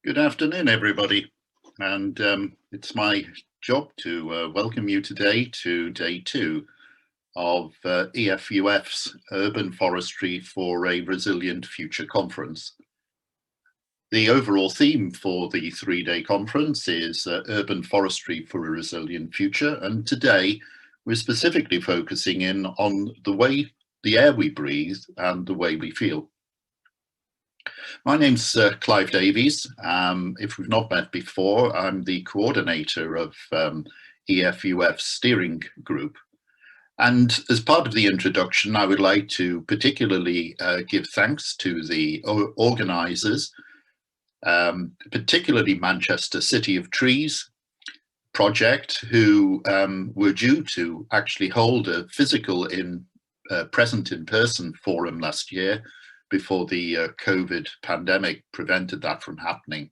Good afternoon, everybody, and it's my job to welcome you today to day 2 of EFUF's Urban Forestry for a Resilient Future conference. The overall theme for the 3-day conference is Urban Forestry for a Resilient Future, and today we're specifically focusing in on the air we breathe and the way we feel. My name's Clive Davies. If we've not met before, I'm the coordinator of EFUF's steering group. And as part of the introduction, I would like to particularly give thanks to the organisers, particularly Manchester City of Trees project, who were due to actually hold a physical present in-person forum last year, before the COVID pandemic prevented that from happening.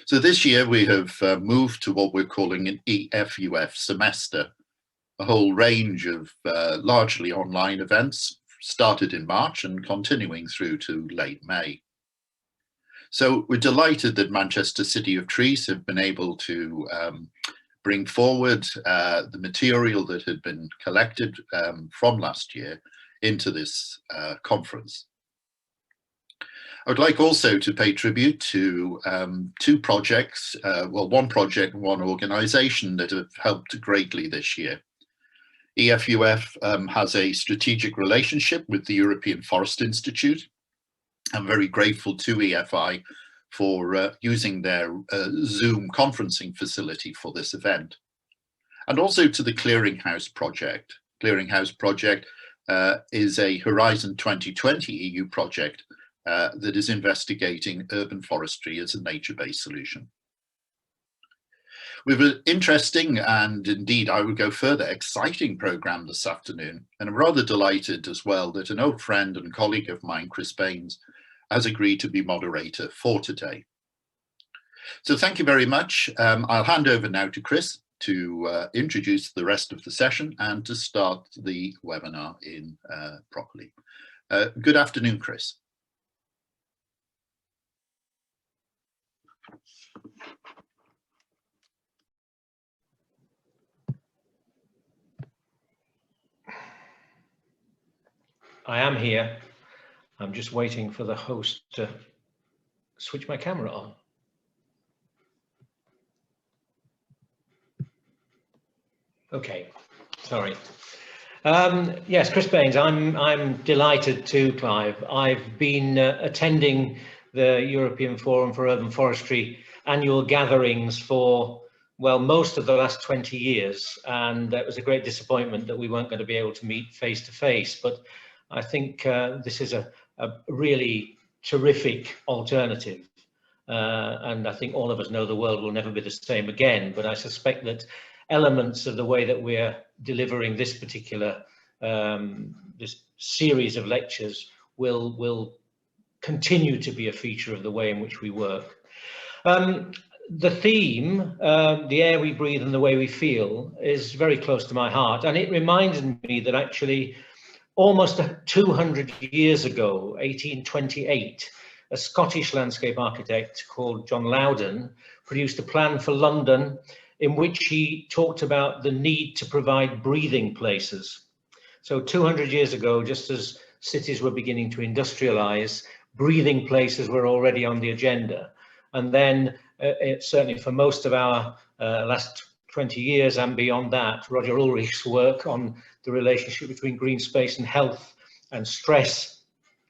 So this year we have moved to what we're calling an EFUF semester, a whole range of largely online events, started in March and continuing through to late May. So we're delighted that Manchester City of Trees have been able to bring forward the material that had been collected from last year into this conference. I would like also to pay tribute to 2 projects, one project and one organisation that have helped greatly this year. EFUF has a strategic relationship with the European Forest Institute. I'm very grateful to EFI for using their Zoom conferencing facility for this event. And also to the Clearinghouse project. Clearinghouse project is a Horizon 2020 EU project that is investigating urban forestry as a nature-based solution. We have an interesting and indeed, I would go further, exciting programme this afternoon, and I'm rather delighted as well that an old friend and colleague of mine, Chris Baines, has agreed to be moderator for today. So thank you very much. I'll hand over now to Chris to introduce the rest of the session and to start the webinar in properly. Good afternoon, Chris. I am here. I'm just waiting for the host to switch my camera on. Okay, sorry. Yes, Chris Baines, I'm delighted to, Clive. I've been attending the European Forum for Urban Forestry annual gatherings for, well, most of the last 20 years. And it was a great disappointment that we weren't going to be able to meet face to face. But I think this is a really terrific alternative. And I think all of us know the world will never be the same again. But I suspect that elements of the way that we're delivering this particular this series of lectures will continue to be a feature of the way in which we work. The theme, the air we breathe and the way we feel, is very close to my heart, and it reminded me that actually almost 200 years ago, 1828, a Scottish landscape architect called John Loudon produced a plan for London in which he talked about the need to provide breathing places. So 200 years ago, just as cities were beginning to industrialize, breathing places were already on the agenda. And then certainly for most of our last 20 years and beyond that, Roger Ulrich's work on the relationship between green space and health and stress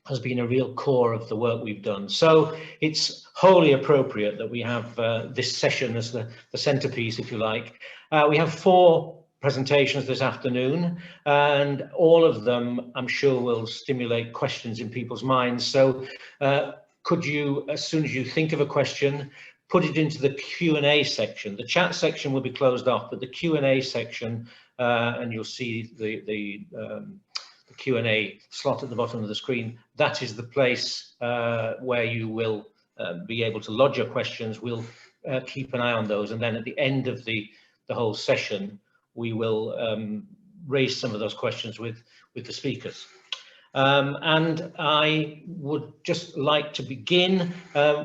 has been a real core of the work we've done. So it's wholly appropriate that we have this session as the centerpiece, if you like. We have 4 presentations this afternoon, and all of them, I'm sure, will stimulate questions in people's minds. So could you, as soon as you think of a question, put it into the Q&A section. The chat section will be closed off, but the Q&A section, and you'll see the Q&A slot at the bottom of the screen, that is the place where you will be able to lodge your questions. We'll keep an eye on those, and then at the end of the whole session, we will raise some of those questions with the speakers. And I would just like to begin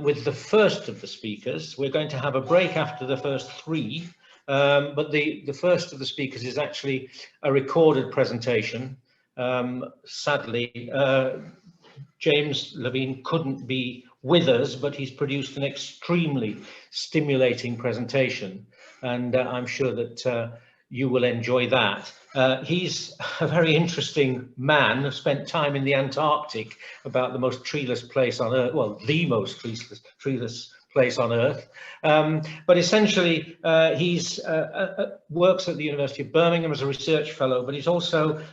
with the first of the speakers. We're going to have a break after the first three, but the first of the speakers is actually a recorded presentation. Sadly, James Levine couldn't be with us, but he's produced an extremely stimulating presentation, and I'm sure that you will enjoy that. He's a very interesting man, spent time in the Antarctic, about the most treeless place on Earth, well, the most treeless place on Earth. But essentially, he's works at the University of Birmingham as a research fellow, but he's also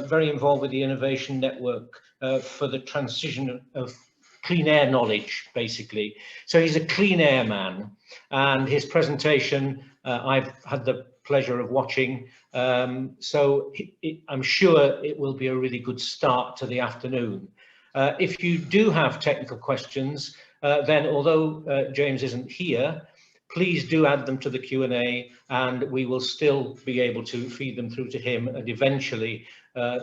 very involved with the Innovation Network for the transition of clean air knowledge, basically. So he's a clean air man, and his presentation I've had the pleasure of watching. So I'm sure it will be a really good start to the afternoon. If you do have technical questions, then although James isn't here, please do add them to the Q&A, and we will still be able to feed them through to him, and eventually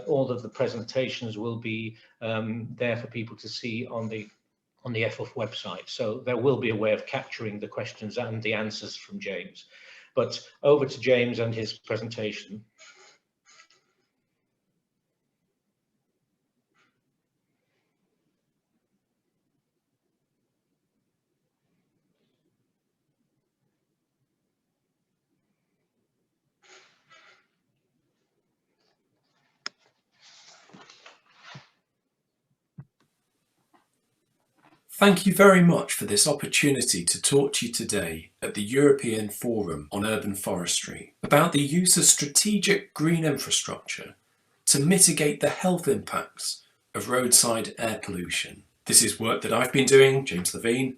all of the presentations will be there for people to see on the EFUF website. So there will be a way of capturing the questions and the answers from James. But over to James and his presentation. Thank you very much for this opportunity to talk to you today at the European Forum on Urban Forestry about the use of strategic green infrastructure to mitigate the health impacts of roadside air pollution. This is work that I've been doing, James Levine,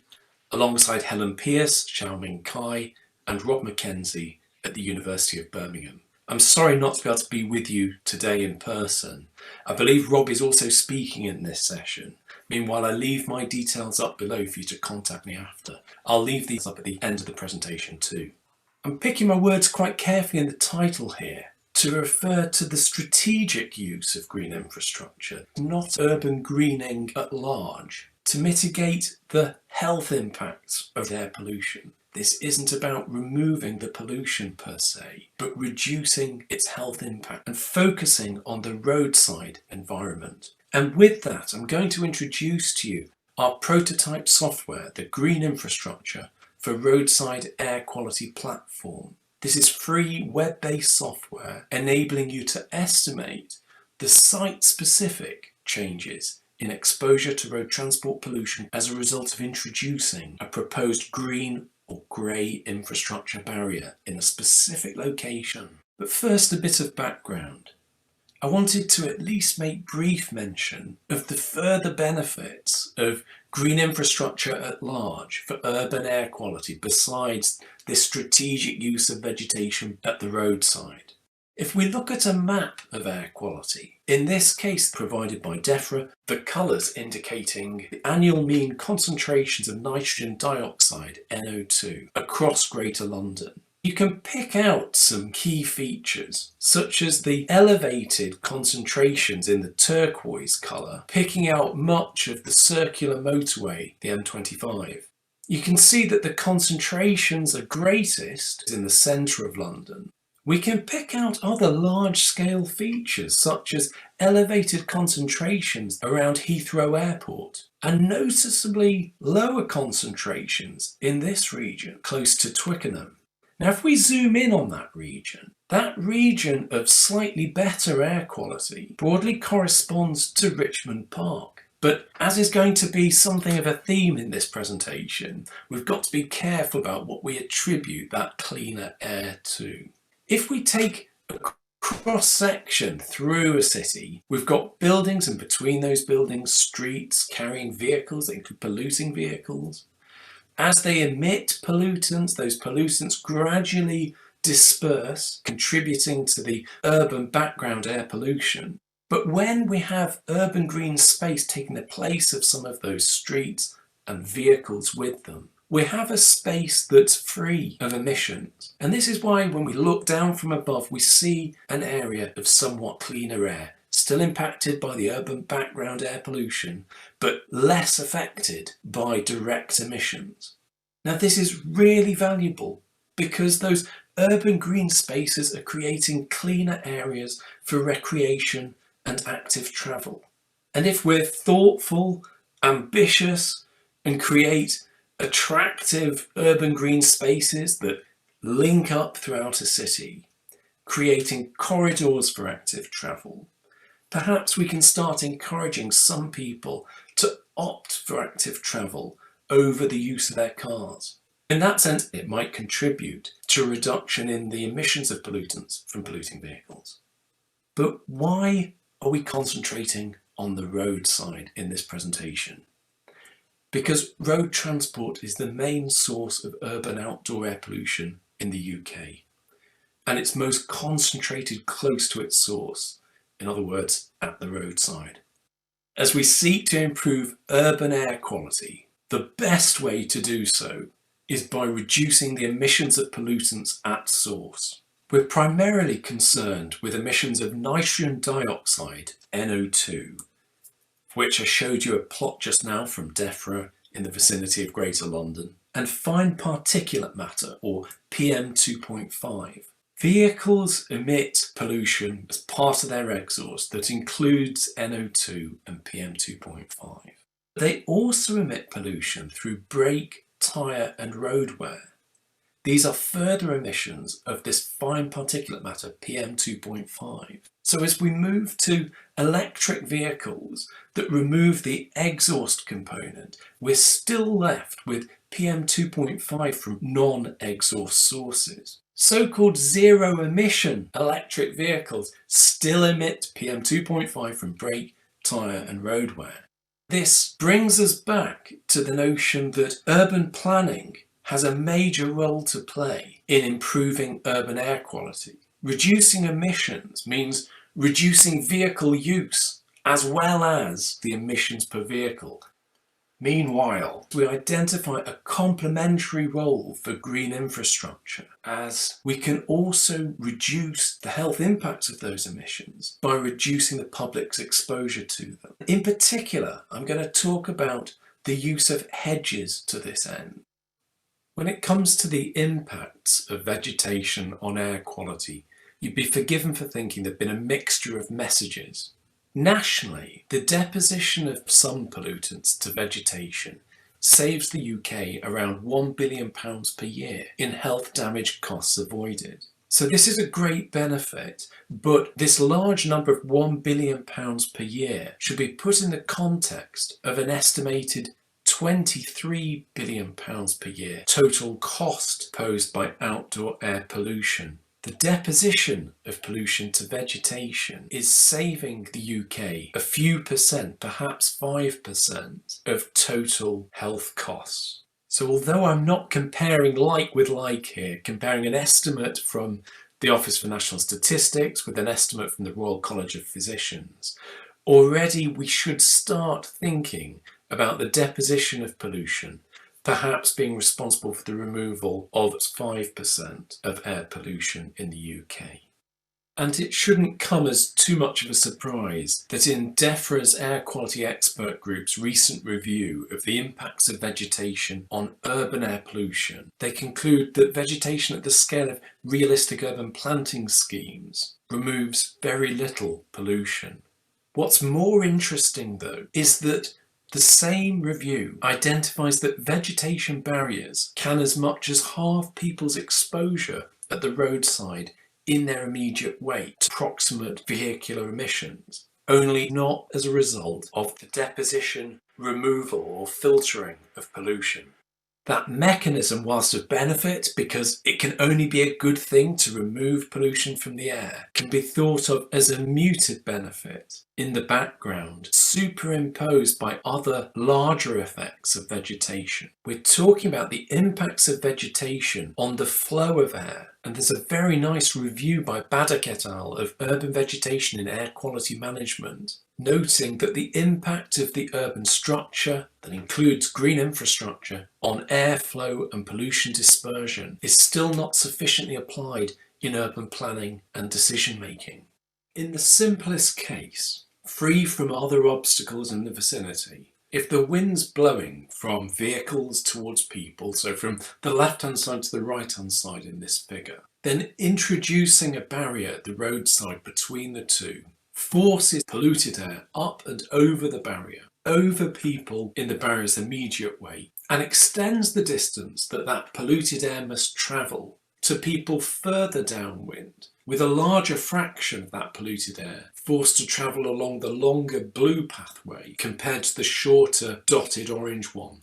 alongside Helen Pierce, Xiaoming Cai and Rob Mackenzie at the University of Birmingham. I'm sorry not to be able to be with you today in person. I believe Rob is also speaking in this session. Meanwhile, I leave my details up below for you to contact me after. I'll leave these up at the end of the presentation too. I'm picking my words quite carefully in the title here to refer to the strategic use of green infrastructure, not urban greening at large, to mitigate the health impacts of air pollution. This isn't about removing the pollution per se, but reducing its health impact and focusing on the roadside environment. And with that, I'm going to introduce to you our prototype software, the Green Infrastructure for Roadside Air Quality Platform. This is free web-based software enabling you to estimate the site-specific changes in exposure to road transport pollution as a result of introducing a proposed green or grey infrastructure barrier in a specific location. But first, a bit of background. I wanted to at least make brief mention of the further benefits of green infrastructure at large for urban air quality besides this strategic use of vegetation at the roadside. If we look at a map of air quality, in this case provided by DEFRA, the colours indicating the annual mean concentrations of nitrogen dioxide, NO2, across Greater London, you can pick out some key features, such as the elevated concentrations in the turquoise colour, picking out much of the circular motorway, the M25. You can see that the concentrations are greatest in the centre of London. We can pick out other large-scale features, such as elevated concentrations around Heathrow Airport, and noticeably lower concentrations in this region, close to Twickenham. Now, if we zoom in on that region of slightly better air quality broadly corresponds to Richmond Park. But as is going to be something of a theme in this presentation, we've got to be careful about what we attribute that cleaner air to. If we take a cross-section through a city, we've got buildings, and between those buildings, streets carrying vehicles that include polluting vehicles. As they emit pollutants, those pollutants gradually disperse, contributing to the urban background air pollution. But when we have urban green space taking the place of some of those streets and vehicles with them, we have a space that's free of emissions. And this is why when we look down from above, we see an area of somewhat cleaner air still impacted by the urban background air pollution, but less affected by direct emissions. Now, this is really valuable because those urban green spaces are creating cleaner areas for recreation and active travel. And if we're thoughtful, ambitious, and create attractive urban green spaces that link up throughout a city, creating corridors for active travel, perhaps we can start encouraging some people to opt for active travel over the use of their cars. In that sense, it might contribute to a reduction in the emissions of pollutants from polluting vehicles. But why are we concentrating on the roadside in this presentation? Because road transport is the main source of urban outdoor air pollution in the UK, and it's most concentrated close to its source, in other words, at the roadside. As we seek to improve urban air quality, the best way to do so is by reducing the emissions of pollutants at source. We're primarily concerned with emissions of nitrogen dioxide, NO2, for which I showed you a plot just now from DEFRA in the vicinity of Greater London, and fine particulate matter, or PM2.5. Vehicles emit pollution as part of their exhaust that includes NO2 and PM2.5. They also emit pollution through brake, tyre and road wear. These are further emissions of this fine particulate matter, PM2.5. So as we move to electric vehicles that remove the exhaust component, we're still left with PM2.5 from non-exhaust sources. So-called zero-emission electric vehicles still emit PM2.5 from brake, tyre and road wear. This brings us back to the notion that urban planning has a major role to play in improving urban air quality. Reducing emissions means reducing vehicle use as well as the emissions per vehicle. Meanwhile, we identify a complementary role for green infrastructure, as we can also reduce the health impacts of those emissions by reducing the public's exposure to them. In particular, I'm going to talk about the use of hedges to this end. When it comes to the impacts of vegetation on air quality, you'd be forgiven for thinking there've been a mixture of messages. Nationally, the deposition of some pollutants to vegetation saves the UK around £1 billion per year in health damage costs avoided. So this is a great benefit, but this large number of £1 billion per year should be put in the context of an estimated £23 billion per year total cost posed by outdoor air pollution. The deposition of pollution to vegetation is saving the UK a few percent, perhaps 5% of total health costs. So although I'm not comparing like with like here, comparing an estimate from the Office for National Statistics with an estimate from the Royal College of Physicians, already we should start thinking about the deposition of pollution perhaps being responsible for the removal of 5% of air pollution in the UK. And it shouldn't come as too much of a surprise that in DEFRA's Air Quality Expert Group's recent review of the impacts of vegetation on urban air pollution, they conclude that vegetation at the scale of realistic urban planting schemes removes very little pollution. What's more interesting, though, is that the same review identifies that vegetation barriers can as much as halve people's exposure at the roadside in their immediate way to proximate vehicular emissions, only not as a result of the deposition, removal or filtering of pollution. That mechanism, whilst of benefit because it can only be a good thing to remove pollution from the air, can be thought of as a muted benefit in the background, superimposed by other larger effects of vegetation. We're talking about the impacts of vegetation on the flow of air, and there's a very nice review by Baddock et al. Of urban vegetation in air quality management, noting that the impact of the urban structure that includes green infrastructure on airflow and pollution dispersion is still not sufficiently applied in urban planning and decision making. In the simplest case, free from other obstacles in the vicinity, if the wind's blowing from vehicles towards people, so from the left-hand side to the right-hand side in this figure, then introducing a barrier at the roadside between the two forces polluted air up and over the barrier, over people in the barrier's immediate way, and extends the distance that that polluted air must travel to people further downwind, with a larger fraction of that polluted air forced to travel along the longer blue pathway compared to the shorter dotted orange one.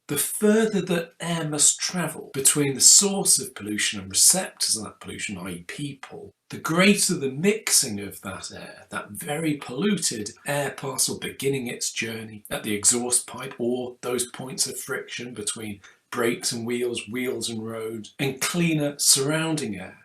The further that air must travel between the source of pollution and receptors of that pollution, i.e. people, the greater the mixing of that air, that very polluted air parcel beginning its journey at the exhaust pipe or those points of friction between brakes and wheels, wheels and road, and cleaner surrounding air.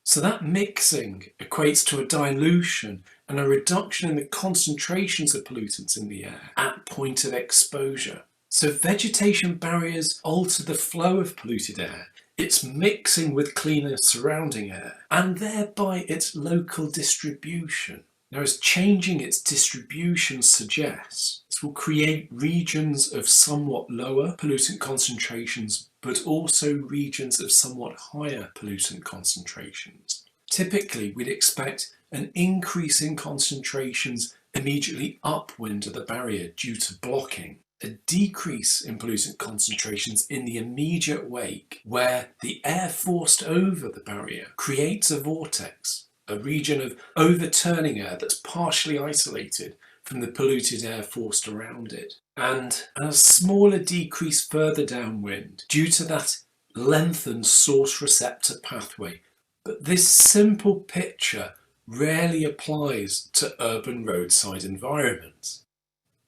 So that mixing equates to a dilution and a reduction in the concentrations of pollutants in the air at point of exposure. So vegetation barriers alter the flow of polluted air, its mixing with cleaner surrounding air, and thereby its local distribution. Now, as changing its distribution suggests, this will create regions of somewhat lower pollutant concentrations, but also regions of somewhat higher pollutant concentrations. Typically, we'd expect an increase in concentrations immediately upwind of the barrier due to blocking, a decrease in pollutant concentrations in the immediate wake, where the air forced over the barrier creates a vortex, a region of overturning air that's partially isolated from the polluted air forced around it, and a smaller decrease further downwind due to that lengthened source receptor pathway. But this simple picture rarely applies to urban roadside environments.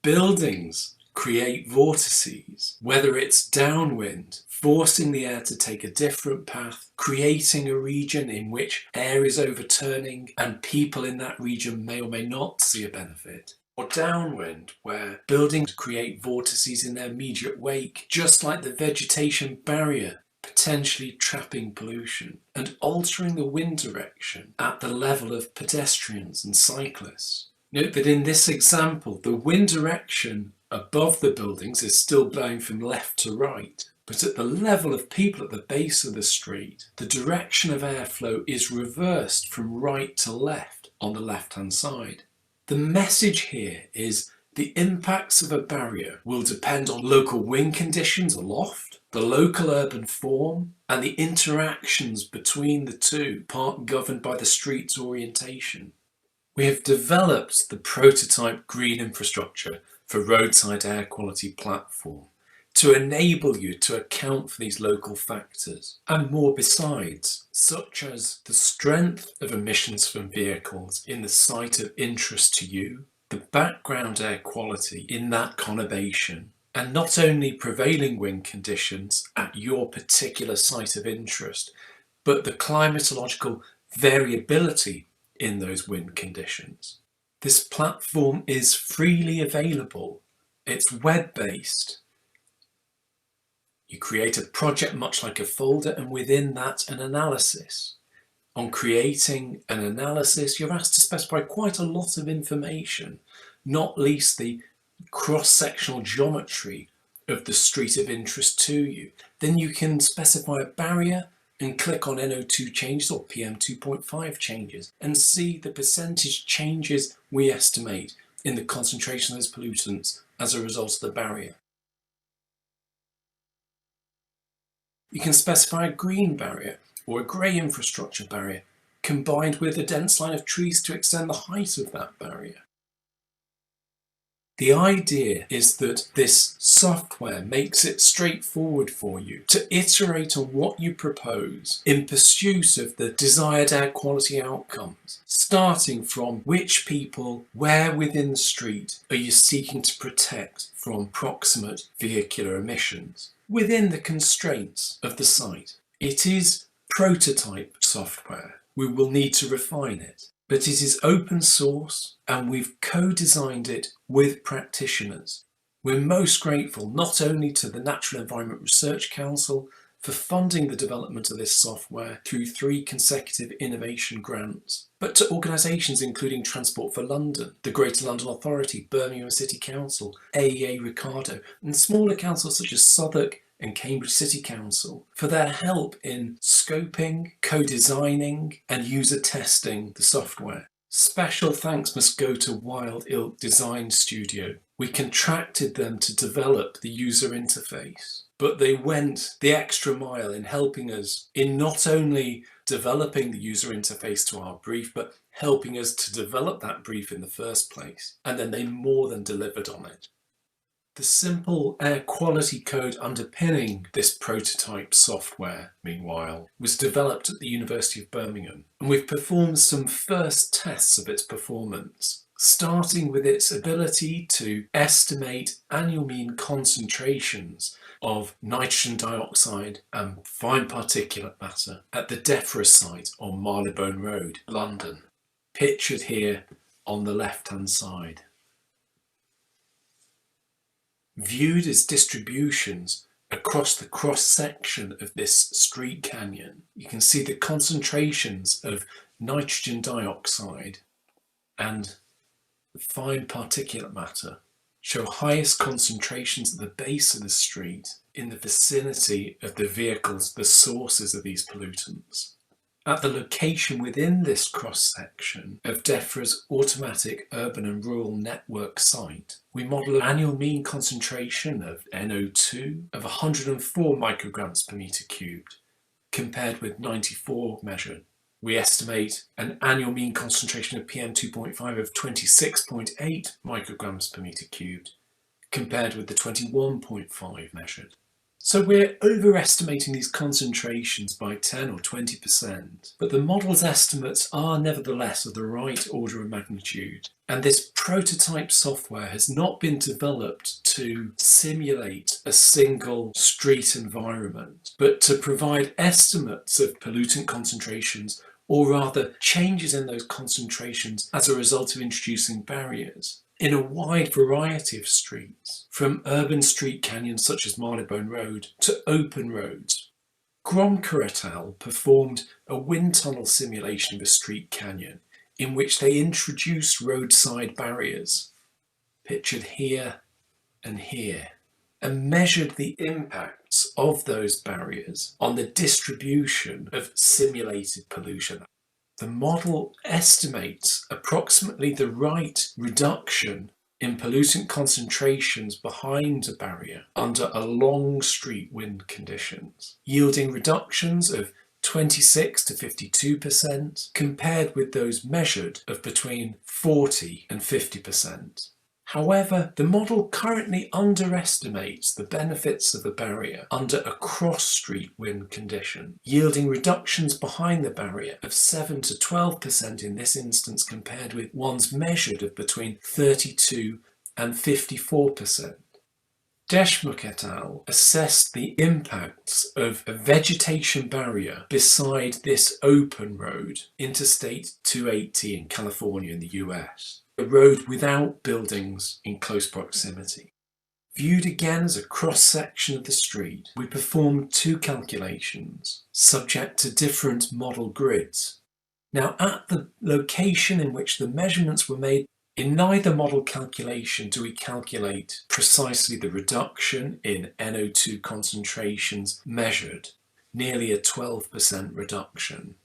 Buildings create vortices, whether it's downwind, forcing the air to take a different path, creating a region in which air is overturning and people in that region may or may not see a benefit, or downwind, where buildings create vortices in their immediate wake, just like the vegetation barrier, potentially trapping pollution and altering the wind direction at the level of pedestrians and cyclists. Note that in this example, the wind direction above the buildings is still blowing from left to right, but at the level of people at the base of the street, the direction of airflow is reversed from right to left on the left-hand side. The message here is the impacts of a barrier will depend on local wind conditions aloft, the local urban form, and the interactions between the two, part governed by the street's orientation. We have developed the prototype green infrastructure for roadside air quality platform to enable you to account for these local factors and more besides, such as the strength of emissions from vehicles in the site of interest to you, the background air quality in that conurbation, and not only prevailing wind conditions at your particular site of interest, but the climatological variability in those wind conditions. This platform is freely available. It's web-based. You create a project much like a folder, and within that an analysis. On creating an analysis, you're asked to specify quite a lot of information, not least the cross-sectional geometry of the street of interest to you. Then you can specify a barrier and click on NO2 changes or PM 2.5 changes and see the percentage changes we estimate in the concentration of those pollutants as a result of the barrier. You can specify a green barrier or a grey infrastructure barrier combined with a dense line of trees to extend the height of that barrier. The idea is that this software makes it straightforward for you to iterate on what you propose in pursuit of the desired air quality outcomes, starting from which people, where within the street are you seeking to protect from proximate vehicular emissions, within the constraints of the site. It is prototype software. We will need to refine it. But it is open source and we've co-designed it with practitioners. We're most grateful not only to the Natural Environment Research Council for funding the development of this software through 3 consecutive innovation grants, but to organisations including Transport for London, the Greater London Authority, Birmingham City Council, AEA Ricardo, and smaller councils such as Southwark and Cambridge City Council for their help in scoping, co-designing and user testing the software. Special thanks must go to Wild Ilk Design Studio. We contracted them to develop the user interface, but they went the extra mile in helping us in not only developing the user interface to our brief, but helping us to develop that brief in the first place. And then they more than delivered on it. The simple air quality code underpinning this prototype software, meanwhile, was developed at the University of Birmingham, and we've performed some first tests of its performance, starting with its ability to estimate annual mean concentrations of nitrogen dioxide and fine particulate matter at the DEFRA site on Marylebone Road, London, pictured here on the left-hand side. Viewed as distributions across the cross-section of this street canyon, you can see the concentrations of nitrogen dioxide and fine particulate matter show highest concentrations at the base of the street in the vicinity of the vehicles, the sources of these pollutants. At the location within this cross-section of DEFRA's automatic urban and rural network site, we model an annual mean concentration of NO2 of 104 micrograms per metre cubed, compared with 94 measured. We estimate an annual mean concentration of PM2.5 of 26.8 micrograms per metre cubed, compared with the 21.5 measured. So we're overestimating these concentrations by 10 or 20%, but the model's estimates are nevertheless of the right order of magnitude. And this prototype software has not been developed to simulate a single street environment, but to provide estimates of pollutant concentrations, or rather changes in those concentrations as a result of introducing barriers in a wide variety of streets, from urban street canyons such as Marylebone Road to open roads. Gromker et al. Performed a wind tunnel simulation of a street canyon in which they introduced roadside barriers, pictured here and here, and measured the impacts of those barriers on the distribution of simulated pollution. The model estimates approximately the right reduction in pollutant concentrations behind a barrier under a long street wind conditions, yielding reductions of 26 to 52% compared with those measured of between 40 and 50%. However, the model currently underestimates the benefits of the barrier under a cross-street wind condition, yielding reductions behind the barrier of 7 to 12% in this instance compared with ones measured of between 32 and 54%. Deschmuck et al. Assessed the impacts of a vegetation barrier beside this open road, Interstate 280 in California in the US. A road without buildings in close proximity. Viewed again as a cross-section of the street, we performed 2 calculations, subject to different model grids. Now, at the location in which the measurements were made, in neither model calculation do we calculate precisely the reduction in NO2 concentrations measured, nearly a 12% reduction.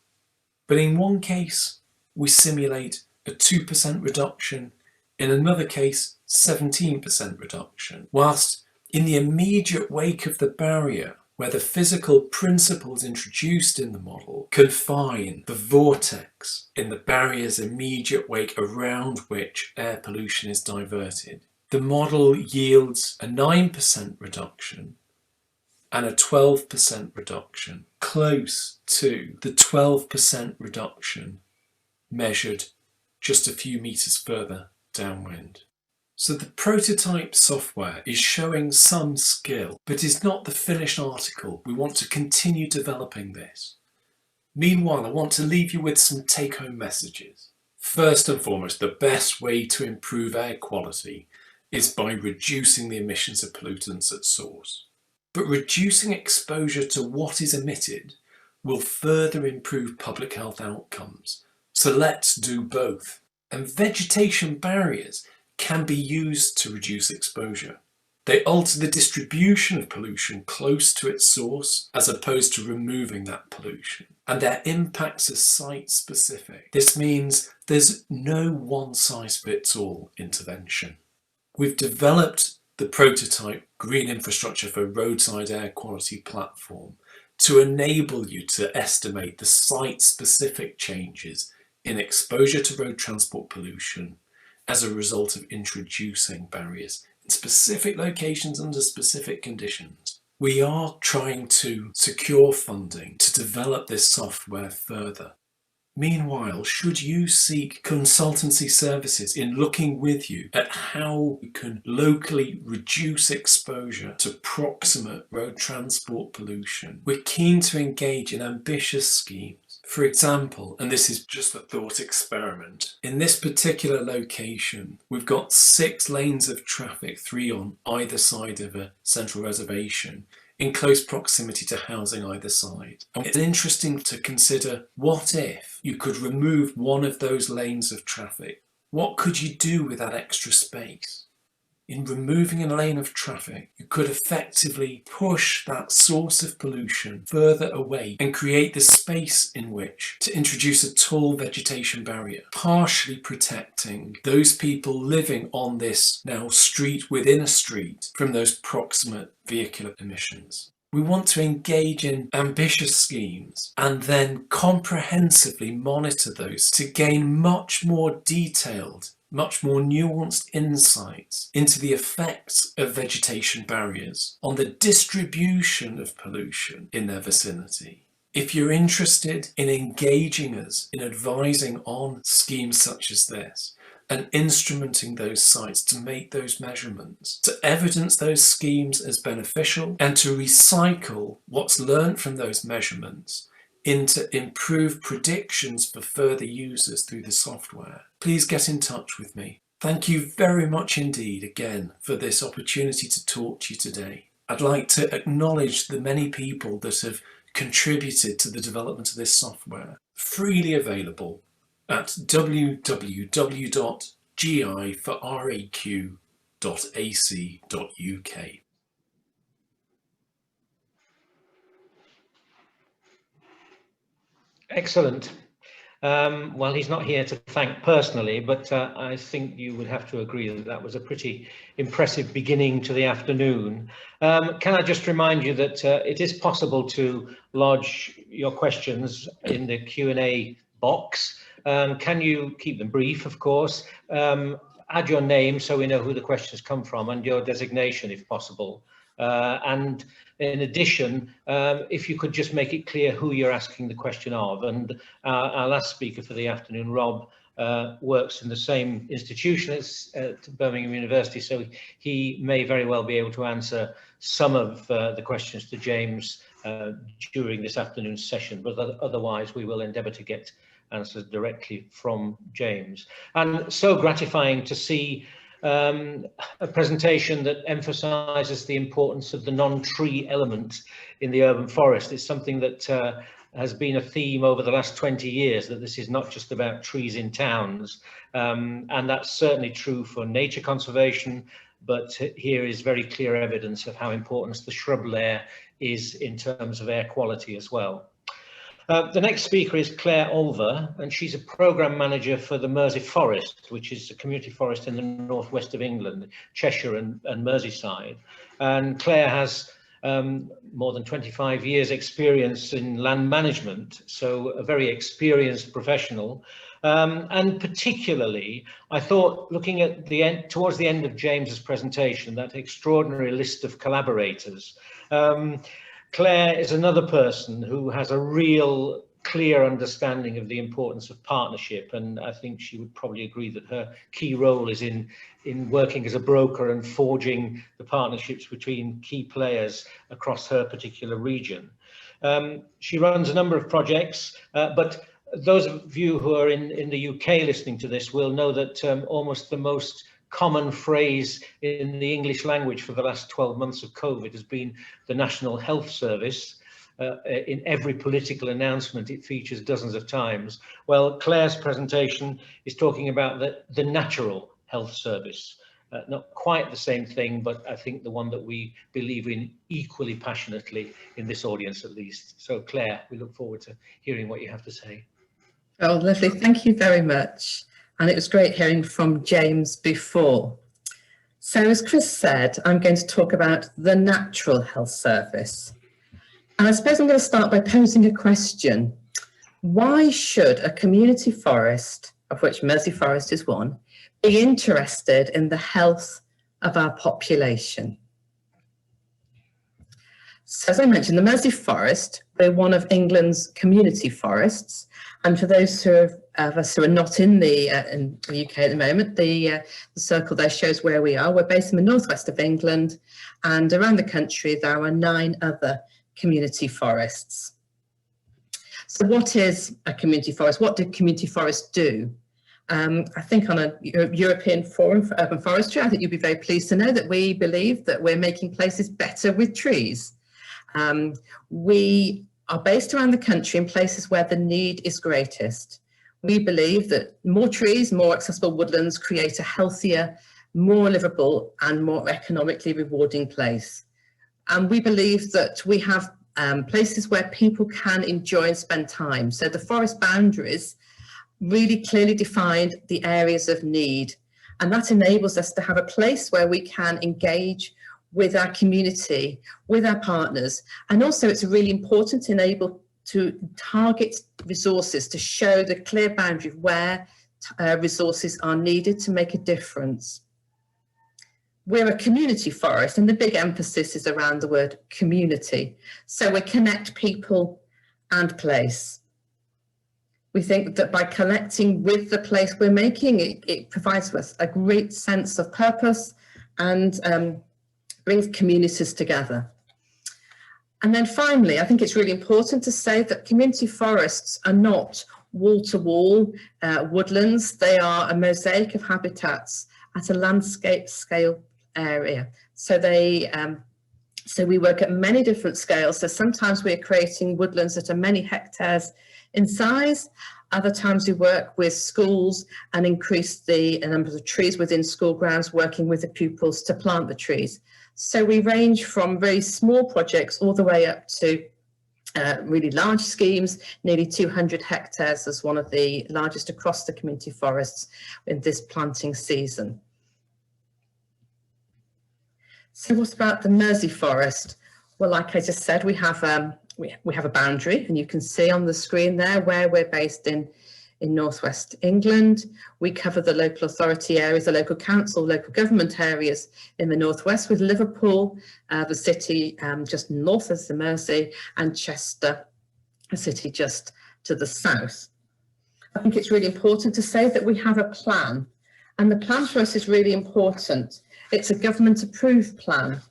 But in one case, we simulate a 2% reduction, in another case 17% reduction, whilst in the immediate wake of the barrier, where the physical principles introduced in the model confine the vortex in the barrier's immediate wake around which air pollution is diverted, the model yields a 9% reduction and a 12% reduction, close to the 12% reduction measured just a few meters further downwind. So the prototype software is showing some skill, but is not the finished article. We want to continue developing this. Meanwhile, I want to leave you with some take-home messages. First and foremost, the best way to improve air quality is by reducing the emissions of pollutants at source. but reducing exposure to what is emitted will further improve public health outcomes. So let's do both. And vegetation barriers can be used to reduce exposure. They alter the distribution of pollution close to its source, as opposed to removing that pollution. And their impacts are site-specific. This means there's no one-size-fits-all intervention. We've developed the prototype Green Infrastructure for Roadside Air Quality platform to enable you to estimate the site-specific changes in exposure to road transport pollution as a result of introducing barriers in specific locations under specific conditions. We are trying to secure funding to develop this software further. Meanwhile, should you seek consultancy services in looking with you at how you can locally reduce exposure to proximate road transport pollution, we're keen to engage in ambitious schemes. For example, and this is just a thought experiment, in this particular location, we've got 6 lanes of traffic, 3 on either side of a central reservation, in close proximity to housing either side. And it's interesting to consider, what if you could remove one of those lanes of traffic? What could you do with that extra space? In removing a lane of traffic, you could effectively push that source of pollution further away and create the space in which to introduce a tall vegetation barrier, partially protecting those people living on this now street within a street from those proximate vehicular emissions. We want to engage in ambitious schemes and then comprehensively monitor those to gain much more detailed, much more nuanced insights into the effects of vegetation barriers on the distribution of pollution in their vicinity. If you're interested in engaging us in advising on schemes such as this and instrumenting those sites to make those measurements, to evidence those schemes as beneficial and to recycle what's learned from those measurements into improved predictions for further users through the software, please get in touch with me. Thank you very much indeed again for this opportunity to talk to you today. I'd like to acknowledge the many people that have contributed to the development of this software, freely available at www.giforraq.ac.uk. Excellent. Well, he's not here to thank personally, but I think you would have to agree that that was a pretty impressive beginning to the afternoon. Can I just remind you that it is possible to lodge your questions in the Q&A box. Can you keep them brief, of course? Add your name so we know who the questions come from and your designation if possible. And in addition, if you could just make it clear who you're asking the question of. And our last speaker for the afternoon, Rob, works in the same institution as Birmingham University, so he may very well be able to answer some of the questions to James during this afternoon's session, but otherwise we will endeavour to get answers directly from James. And so gratifying to see a presentation that emphasises the importance of the non-tree element in the urban forest. It's something that has been a theme over the last 20 years, that this is not just about trees in towns, and that's certainly true for nature conservation, but here is very clear evidence of how important the shrub layer is in terms of air quality as well. The next speaker is Claire Olver, and she's a programme manager for the Mersey Forest, which is a community forest in the northwest of England, Cheshire and Merseyside. And Claire has more than 25 years experience in land management, so a very experienced professional. And particularly, I thought, looking at the end, towards the end of James's presentation, that extraordinary list of collaborators, Claire is another person who has a real clear understanding of the importance of partnership, and I think she would probably agree that her key role is in working as a broker and forging the partnerships between key players across her particular region. She runs a number of projects, but those of you who are in the UK listening to this will know that almost the most common phrase in the English language for the last 12 months of COVID has been the National Health Service. In every political announcement, it features dozens of times. Well, Claire's presentation is talking about the natural health service. Not quite the same thing, but I think the one that we believe in equally passionately in this audience, at least. So, Claire, we look forward to hearing what you have to say. Oh, lovely. Thank you very much. And it was great hearing from James before. So, as Chris said, I'm going to talk about the natural health service. And I suppose I'm going to start by posing a question. Why should a community forest, of which Mersey Forest is one, be interested in the health of our population? So, as I mentioned, the Mersey Forest, we're one of England's community forests. And for those of us who are not in the UK at the moment, the circle there shows where we are. We're based in the northwest of England, and around the country there are 9 other community forests. So what is a community forest? What do community forests do? I think on a European Forum for Urban Forestry, I think you'd be very pleased to know that we believe that we're making places better with trees. We are based around the country in places where the need is greatest. We believe that more trees, more accessible woodlands create a healthier, more livable and more economically rewarding place. And we believe that we have places where people can enjoy and spend time. So the forest boundaries really clearly defined the areas of need. And that enables us to have a place where we can engage with our community, with our partners. And also it's really important to enable to target resources to show the clear boundary of where resources are needed to make a difference. We're a community forest, and the big emphasis is around the word community. So we connect people and place. We think that by connecting with the place we're making, it provides us a great sense of purpose and brings communities together. And then finally, I think it's really important to say that community forests are not wall-to-wall woodlands. They are a mosaic of habitats at a landscape scale area. So we work at many different scales. So sometimes we're creating woodlands that are many hectares in size. Other times we work with schools and increase the number of trees within school grounds, working with the pupils to plant the trees. So we range from very small projects all the way up to really large schemes, nearly 200 hectares as one of the largest across the community forests in this planting season. So what about the Mersey Forest? Well, like I just said, we have a boundary, and you can see on the screen there where we're based in northwest England. We cover the local authority areas, the local council, local government areas in the northwest, with Liverpool, the city just north of the Mersey, and Chester, a city just to the south. I think it's really important to say that we have a plan, and the plan for us is really important. It's a government approved plan.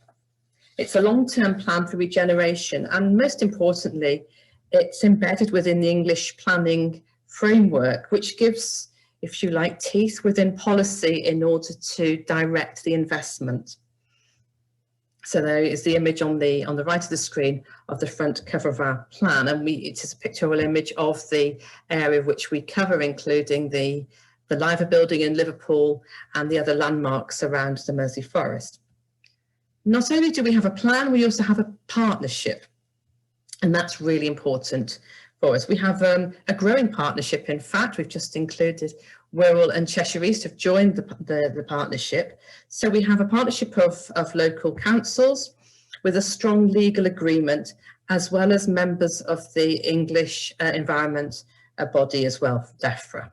It's a long-term plan for regeneration, and most importantly, it's embedded within the English planning framework, which gives, if you like, teeth within policy in order to direct the investment. So there is the image on the right of the screen of the front cover of our plan, and it is a pictorial image of the area which we cover, including the Liver building in Liverpool and the other landmarks around the Mersey Forest. Not only do we have a plan, we also have a partnership, and that's really important for us. We have a growing partnership. In fact, we've just included Wirral and Cheshire East have joined the partnership. So we have a partnership of local councils with a strong legal agreement, as well as members of the English environment body as well, DEFRA.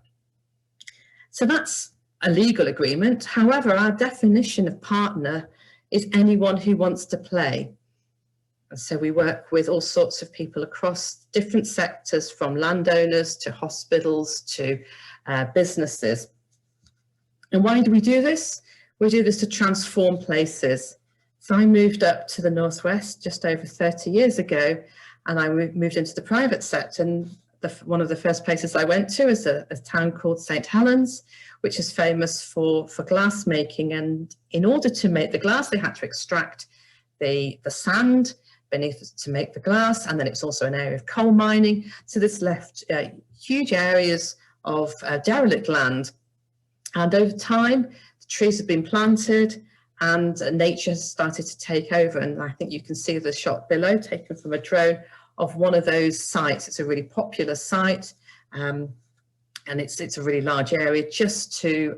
So that's a legal agreement. However, our definition of partner is anyone who wants to play. So we work with all sorts of people across different sectors, from landowners to hospitals to businesses. And why do we do this? We do this to transform places. So I moved up to the northwest just over 30 years ago, and I moved into the private sector. And one of the first places I went to is a town called St. Helens, which is famous for glass making. And in order to make the glass, they had to extract the sand beneath it to make the glass. And then it's also an area of coal mining. So this left huge areas of derelict land. And over time, the trees have been planted and nature has started to take over. And I think you can see the shot below taken from a drone of one of those sites. It's a really popular site, and it's a really large area just to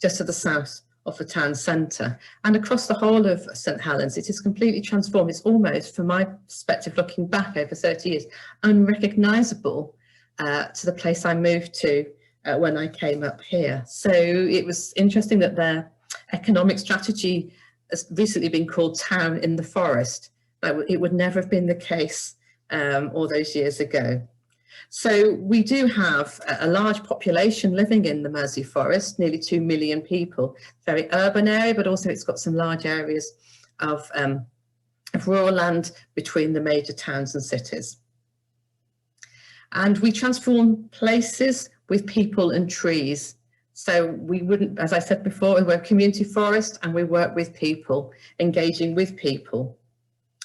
the south of the town centre. And across the whole of St Helens, it is completely transformed. It's almost, from my perspective, looking back over 30 years, unrecognisable to the place I moved to when I came up here. So it was interesting that their economic strategy has recently been called Town in the Forest. It would never have been the case all those years ago. So we do have a large population living in the Mersey Forest, nearly 2 million people. Very urban area, but also it's got some large areas of rural land between the major towns and cities. And we transform places with people and trees. So we wouldn't, as I said before, we're a community forest and we work with people, engaging with people.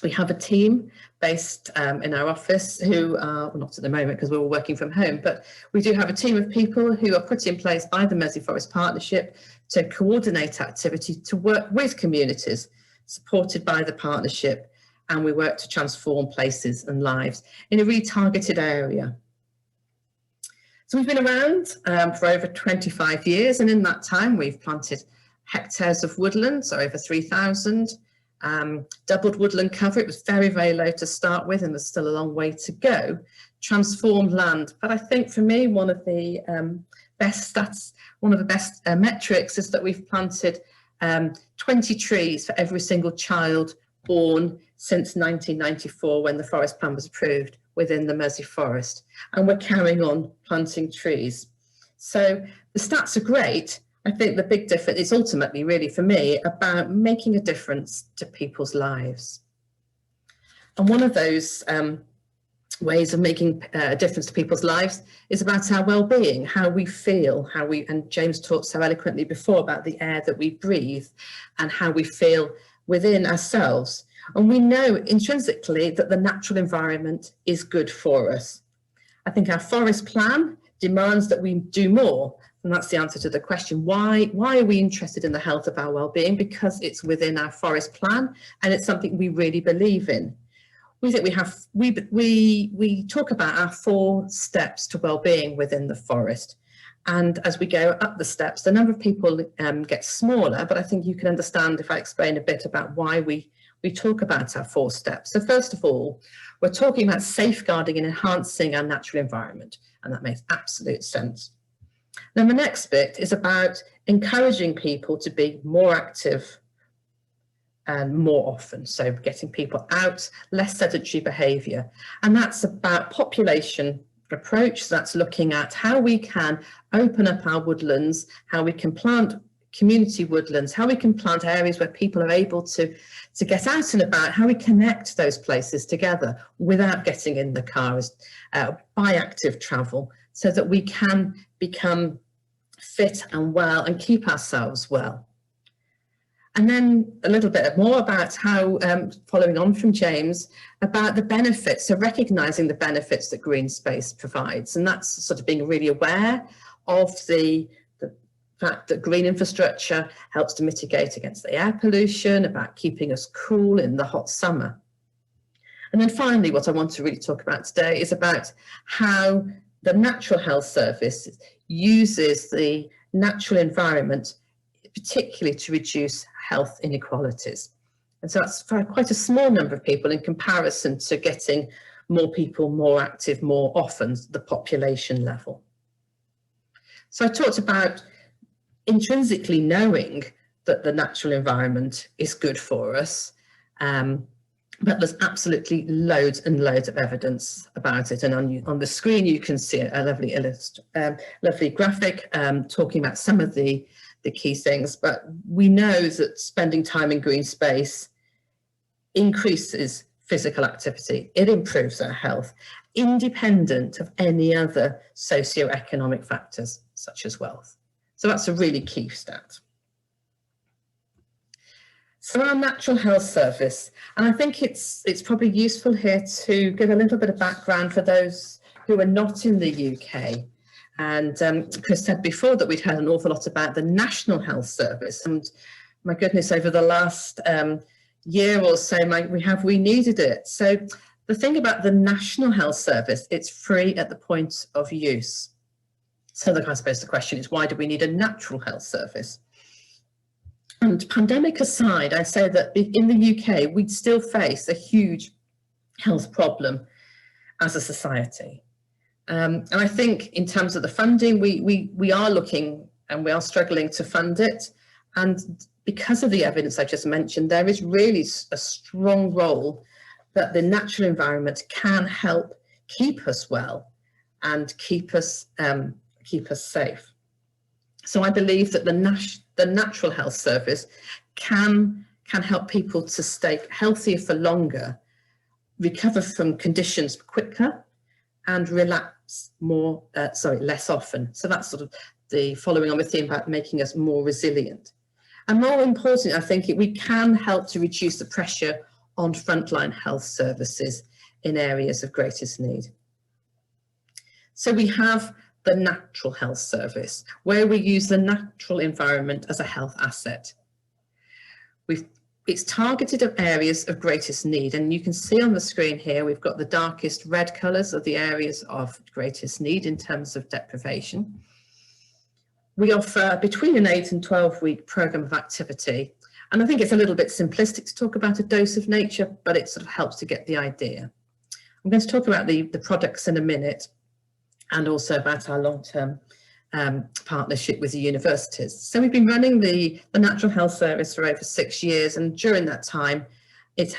We have a team based in our office who are, well, not at the moment because we're all working from home, but we do have a team of people who are put in place by the Mersey Forest Partnership to coordinate activity, to work with communities supported by the partnership, and we work to transform places and lives in a really targeted area. So we've been around for over 25 years, and in that time we've planted hectares of woodland, so over 3,000, doubled woodland cover. It was very, very low to start with, and there's still a long way to go. Transformed land, but I think for me one of the best stats, one of the best metrics is that we've planted 20 trees for every single child born since 1994 when the forest plan was approved within the Mersey Forest, and we're carrying on planting trees. So the stats are great. I think the big difference is ultimately really for me about making a difference to people's lives. And one of those ways of making a difference to people's lives is about our well-being, how we feel, and James talked so eloquently before about the air that we breathe and how we feel within ourselves. And we know intrinsically that the natural environment is good for us. I think our forest plan demands that we do more. And that's the answer to the question, why are we interested in the health of our well-being? Because it's within our forest plan and it's something we really believe in. We think we talk about our 4 steps to well-being within the forest. And as we go up the steps, the number of people gets smaller, but I think you can understand if I explain a bit about why we talk about our 4 steps. So first of all, we're talking about safeguarding and enhancing our natural environment, and that makes absolute sense. Then the next bit is about encouraging people to be more active and more often, so getting people out, less sedentary behaviour. And that's about population approach, so that's looking at how we can open up our woodlands, how we can plant community woodlands, how we can plant areas where people are able to get out and about, how we connect those places together without getting in the cars, by active travel, so that we can become fit and well and keep ourselves well. And then a little bit more about how, following on from James, about the benefits, so recognising the benefits that green space provides. And that's sort of being really aware of the fact that green infrastructure helps to mitigate against the air pollution, about keeping us cool in the hot summer. And then finally, what I want to really talk about today is about how the Natural Health Service uses the natural environment, particularly to reduce health inequalities. And so that's for quite a small number of people in comparison to getting more people more active more often, the population level. So I talked about intrinsically knowing that the natural environment is good for us, but there's absolutely loads and loads of evidence about it. And on the screen you can see a lovely graphic talking about some of the key things, but we know that spending time in green space increases physical activity. It improves our health, independent of any other socioeconomic factors, such as wealth. So that's a really key stat. So our Natural Health Service, and I think it's probably useful here to give a little bit of background for those who are not in the UK. And Chris said before that we'd heard an awful lot about the National Health Service, and my goodness, over the last year or so, we needed it. So the thing about the National Health Service, it's free at the point of use. So I suppose the question is, why do we need a Natural Health Service? And pandemic aside, I say that in the UK, we'd still face a huge health problem as a society. And I think in terms of the funding, we are looking and we are struggling to fund it. And because of the evidence I just mentioned, there is really a strong role that the natural environment can help keep us well and keep us safe. So I believe that the Natural Health Service can help people to stay healthier for longer, recover from conditions quicker, and relapse less often. So that's sort of the following on the theme about making us more resilient. And more important, I think we can help to reduce the pressure on frontline health services in areas of greatest need. So we have the Natural Health Service, where we use the natural environment as a health asset. It's targeted at areas of greatest need, and you can see on the screen here, we've got the darkest red colours of the areas of greatest need in terms of deprivation. We offer between an 8 and 12-week programme of activity, and I think it's a little bit simplistic to talk about a dose of nature, but it sort of helps to get the idea. I'm going to talk about the products in a minute, and also about our long-term partnership with the universities. So we've been running the Natural Health Service for over 6 years, and during that time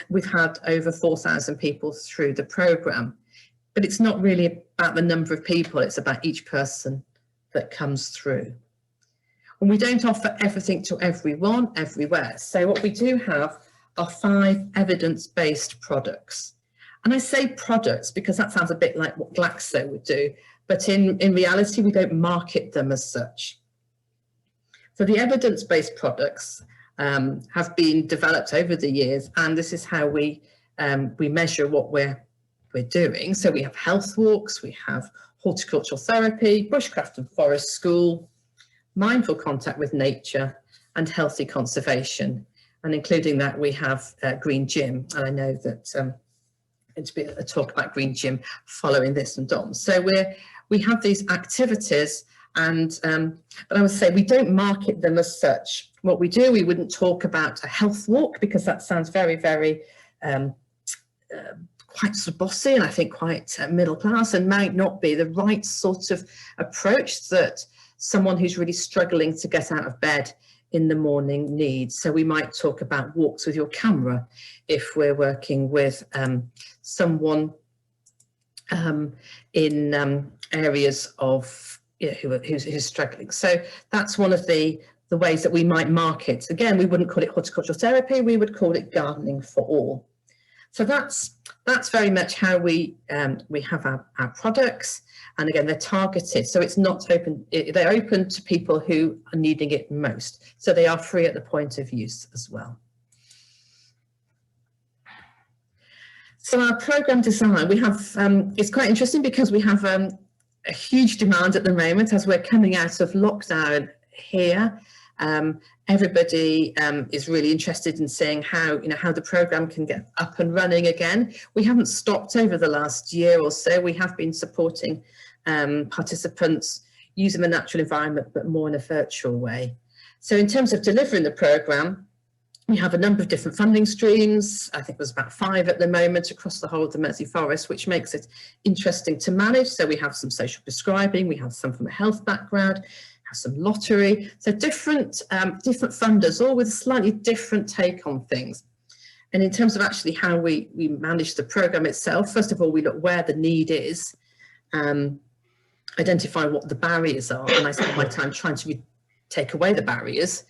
we've had over 4,000 people through the programme. But it's not really about the number of people, it's about each person that comes through. And we don't offer everything to everyone, everywhere. So what we do have are 5 evidence-based products. And I say products because that sounds a bit like what Glaxo would do, but in reality, we don't market them as such. So the evidence-based products have been developed over the years, and this is how we measure what we're doing. So we have health walks, we have horticultural therapy, bushcraft and forest school, mindful contact with nature, and healthy conservation. And including that, we have Green Gym, and I know that going to be a talk about Green Gym following this from Dom. So we have these activities, and but I would say we don't market them as such. What we do, we wouldn't talk about a health walk because that sounds very, very quite sort of bossy, and I think quite middle class, and might not be the right sort of approach that someone who's really struggling to get out of bed in the morning needs. So we might talk about walks with your camera if we're working with someone in areas of who's struggling. So that's one of the ways that we might market. Again, we wouldn't call it horticultural therapy, we would call it gardening for all. So that's very much how we have our products, and again they're targeted, so it's not open, they're open to people who are needing it most, so they are free at the point of use as well. So our programme design, we have, it's quite interesting because we have a huge demand at the moment as we're coming out of lockdown here. Everybody is really interested in seeing how the programme can get up and running again. We haven't stopped over the last year or so. We have been supporting participants using the natural environment, but more in a virtual way. So in terms of delivering the programme, we have a number of different funding streams. I think there's about 5 at the moment across the whole of the Mersey Forest, which makes it interesting to manage. So we have some social prescribing, we have some from a health background, have some lottery. So different funders, all with a slightly different take on things. And in terms of actually how we manage the programme itself, first of all, we look where the need is, identify what the barriers are, and I spend my time trying to take away the barriers.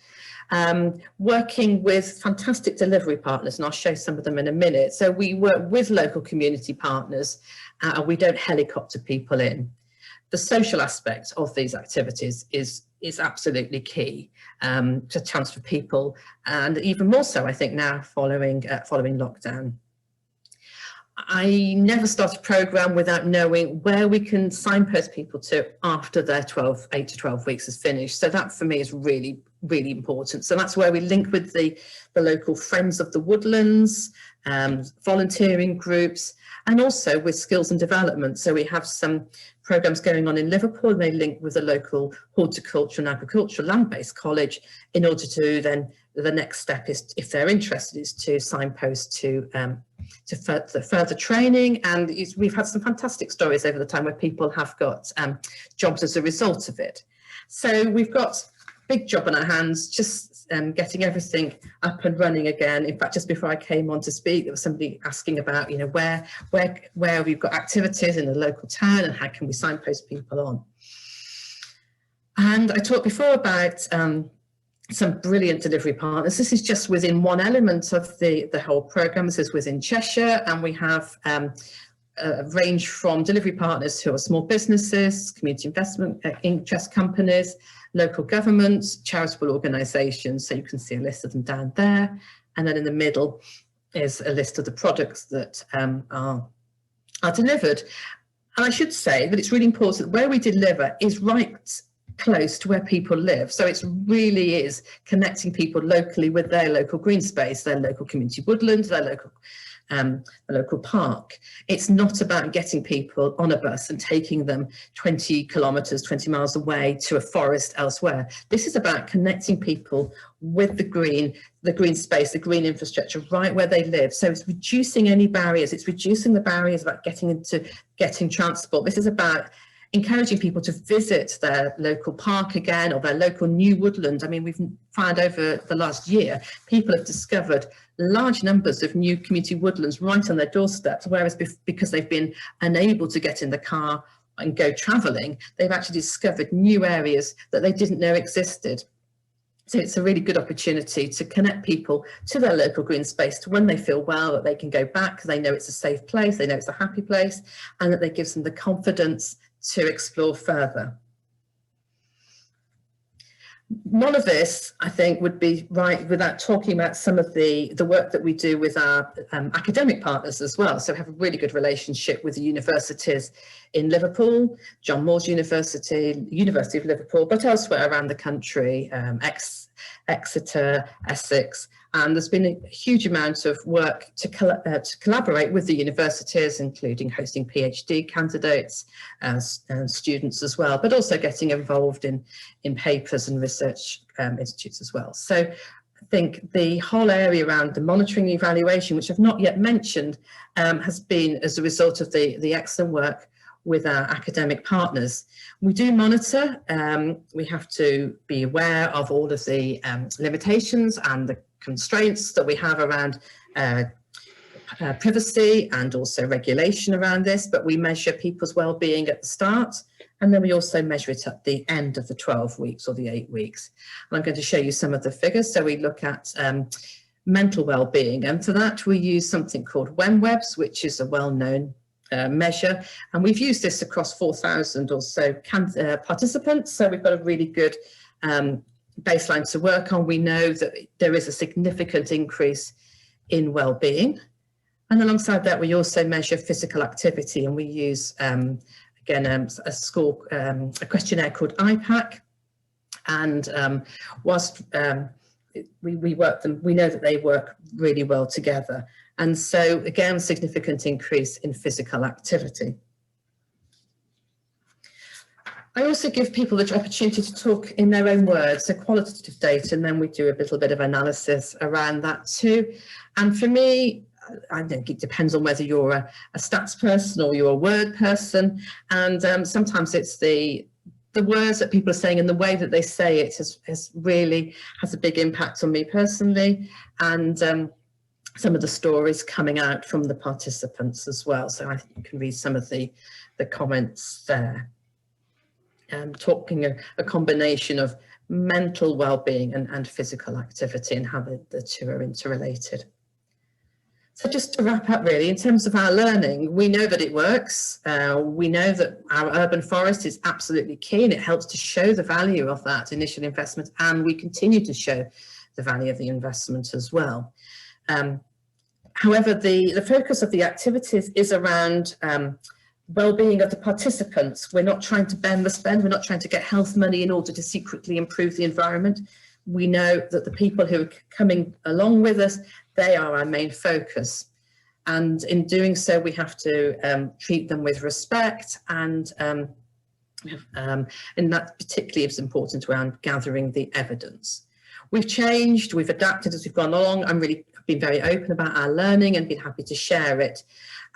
working with fantastic delivery partners, and I'll show some of them in a minute. So we work with local community partners, and we don't helicopter people in. The social aspect of these activities is absolutely key, to a chance for people, and even more so, I think, now following lockdown. I never start a programme without knowing where we can signpost people to after their 8 to 12 weeks is finished. So that for me is really, really important. So that's where we link with the local Friends of the Woodlands, volunteering groups, and also with skills and development. So we have some programmes going on in Liverpool, and they link with the local horticulture and agricultural land-based college in order to then, the next step is, if they're interested, is to signpost to further training. And we've had some fantastic stories over the time where people have got jobs as a result of it. So we've got a big job on our hands, just getting everything up and running again. In fact, just before I came on to speak, there was somebody asking about, you know, where we've got activities in the local town and how can we signpost people on. And I talked before about some brilliant delivery partners. This is just within one element of the whole programme. This is within Cheshire, and we have a range from delivery partners who are small businesses, community investment interest companies, local governments, charitable organisations. So you can see a list of them down there. And then in the middle is a list of the products that are delivered. And I should say that it's really important that where we deliver is right close to where people live. So it really is connecting people locally with their local green space, their local community woodland, their local park. It's not about getting people on a bus and taking them 20 kilometres, 20 miles away to a forest elsewhere. This is about connecting people with the green space, the green infrastructure right where they live. So it's reducing any barriers. It's reducing the barriers about getting transport. This is about encouraging people to visit their local park again, or their local new woodland. I mean, we've found over the last year, people have discovered large numbers of new community woodlands right on their doorsteps, whereas because they've been unable to get in the car and go travelling, they've actually discovered new areas that they didn't know existed. So it's a really good opportunity to connect people to their local green space, to when they feel well, that they can go back because they know it's a safe place, they know it's a happy place, and that they gives them the confidence to explore further. None of this, I think, would be right without talking about some of the work that we do with our academic partners as well. So we have a really good relationship with the universities in Liverpool, John Moores University, University of Liverpool, but elsewhere around the country, Exeter, Essex. And there's been a huge amount of work to collaborate with the universities, including hosting PhD candidates and students as well, but also getting involved in papers and research institutes as well. So I think the whole area around the monitoring and evaluation, which I've not yet mentioned, has been as a result of the excellent work with our academic partners. We do monitor. We have to be aware of all of the limitations and the constraints that we have around privacy and also regulation around this, but we measure people's well-being at the start, and then we also measure it at the end of the 12 weeks or the 8 weeks. And I'm going to show you some of the figures. So we look at mental well-being, and for that we use something called WEMWEBS, which is a well-known measure, and we've used this across 4,000 or so participants, so we've got a really good baseline to work on. We know that there is a significant increase in well-being, and alongside that we also measure physical activity, and we use again a questionnaire called IPAC, and whilst we work them, we know that they work really well together. And so again, a significant increase in physical activity. I also give people the opportunity to talk in their own words, so qualitative data, and then we do a little bit of analysis around that too. And for me, I think it depends on whether you're a stats person or you're a word person. And sometimes it's the words that people are saying and the way that they say it has really a big impact on me personally. And some of the stories coming out from the participants as well. So I think you can read some of the comments there. Talking a combination of mental well-being and physical activity, and how the two are interrelated. So just to wrap up really, in terms of our learning, we know that it works. We know that our urban forest is absolutely key, and it helps to show the value of that initial investment, and we continue to show the value of the investment as well. However, the focus of the activities is around well-being of the participants. We're not trying to bend the spend, we're not trying to get health money in order to secretly improve the environment. We know that the people who are coming along with us, they are our main focus. And in doing so, we have to treat them with respect, and that particularly is important around gathering the evidence. We've changed, we've adapted as we've gone along. I've been very open about our learning and been happy to share it.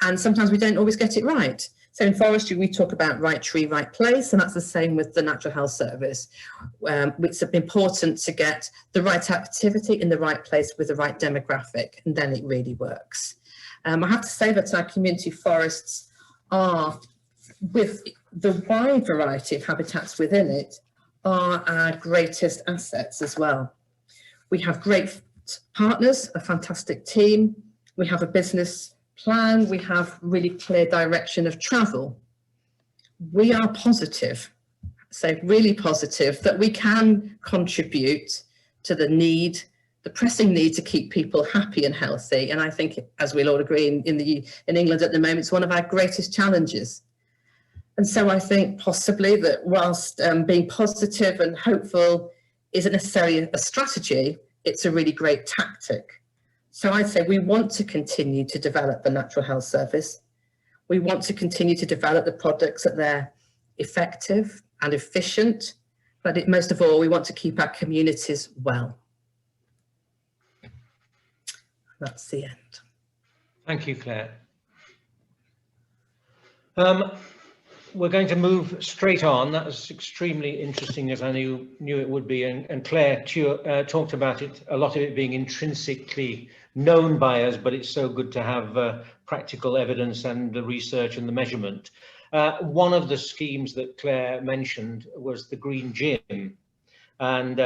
And sometimes we don't always get it right. So in forestry, we talk about right tree, right place, and that's the same with the Natural Health Service. It's important to get the right activity in the right place with the right demographic, and then it really works. I have to say that our community forests are, with the wide variety of habitats within it, are our greatest assets as well. We have great partners, a fantastic team. We have a business plan. We have really clear direction of travel. We are positive, so really positive, that we can contribute to the pressing need to keep people happy and healthy. And I think, as we'll all agree, in England at the moment, it's one of our greatest challenges. And so I think possibly that whilst being positive and hopeful isn't necessarily a strategy, it's a really great tactic. So I'd say we want to continue to develop the Natural Health Service. We want to continue to develop the products that they're effective and efficient, but most of all, we want to keep our communities well. That's the end. Thank you, Claire. We're going to move straight on. That was extremely interesting, as I knew it would be. And Claire talked about it, a lot of it being intrinsically known by us, but it's so good to have practical evidence and the research and the measurement. One of the schemes that Claire mentioned was the Green Gym. And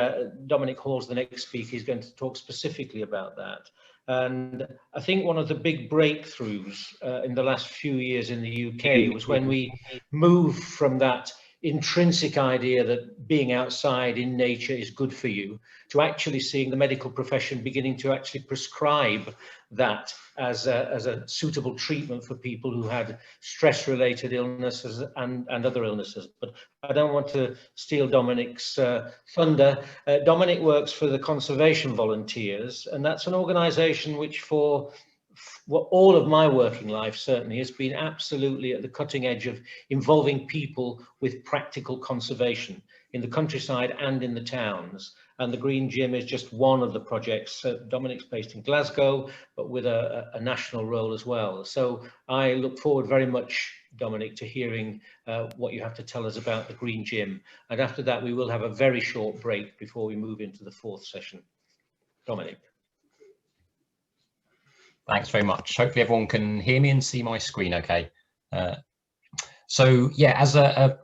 Dominic Hall's the next speaker. He's going to talk specifically about that. And I think one of the big breakthroughs in the last few years in the UK was when we moved from that intrinsic idea that being outside in nature is good for you, to actually seeing the medical profession beginning to actually prescribe that as a suitable treatment for people who had stress-related illnesses and other illnesses. But I don't want to steal Dominic's thunder. Dominic works for the Conservation Volunteers, and that's an organisation which for all of my working life certainly has been absolutely at the cutting edge of involving people with practical conservation in the countryside and in the towns. And the Green Gym is just one of the projects. Dominic's based in Glasgow, but with a national role as well. So I look forward very much, Dominic, to hearing what you have to tell us about the Green Gym. And after that, we will have a very short break before we move into the fourth session. Dominic. Thanks very much. Hopefully everyone can hear me and see my screen okay. So yeah, as I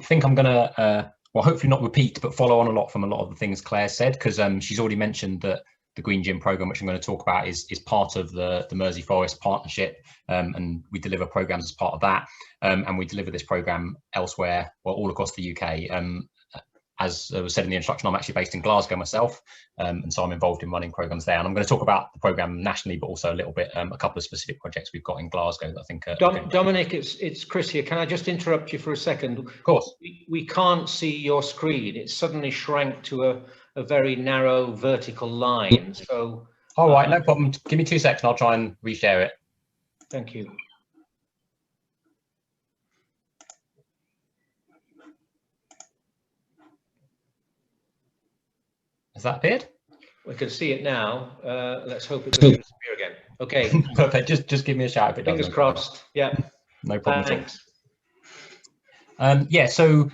think I'm gonna, well, hopefully not repeat, but follow on a lot from a lot of the things Claire said, because she's already mentioned that the Green Gym programme, which I'm going to talk about, is part of the Mersey Forest Partnership, and we deliver programmes as part of that, and we deliver this programme elsewhere, well, all across the UK. As was said in the introduction, I'm actually based in Glasgow myself, and so I'm involved in running programmes there. And I'm going to talk about the programme nationally, but also a little bit, a couple of specific projects we've got in Glasgow that I think are Dominic, it's Chris here. Can I just interrupt you for a second? Of course. We can't see your screen. It suddenly shrank to a very narrow vertical line. So. All right, no problem. Give me 2 seconds. I'll try and reshare it. Thank you. Has that appeared? We can see it now. Let's hope it doesn't disappear again. Okay. Perfect. Just give me a shout if it doesn't. Fingers crossed. Yeah. No problem. Thanks. Yeah. So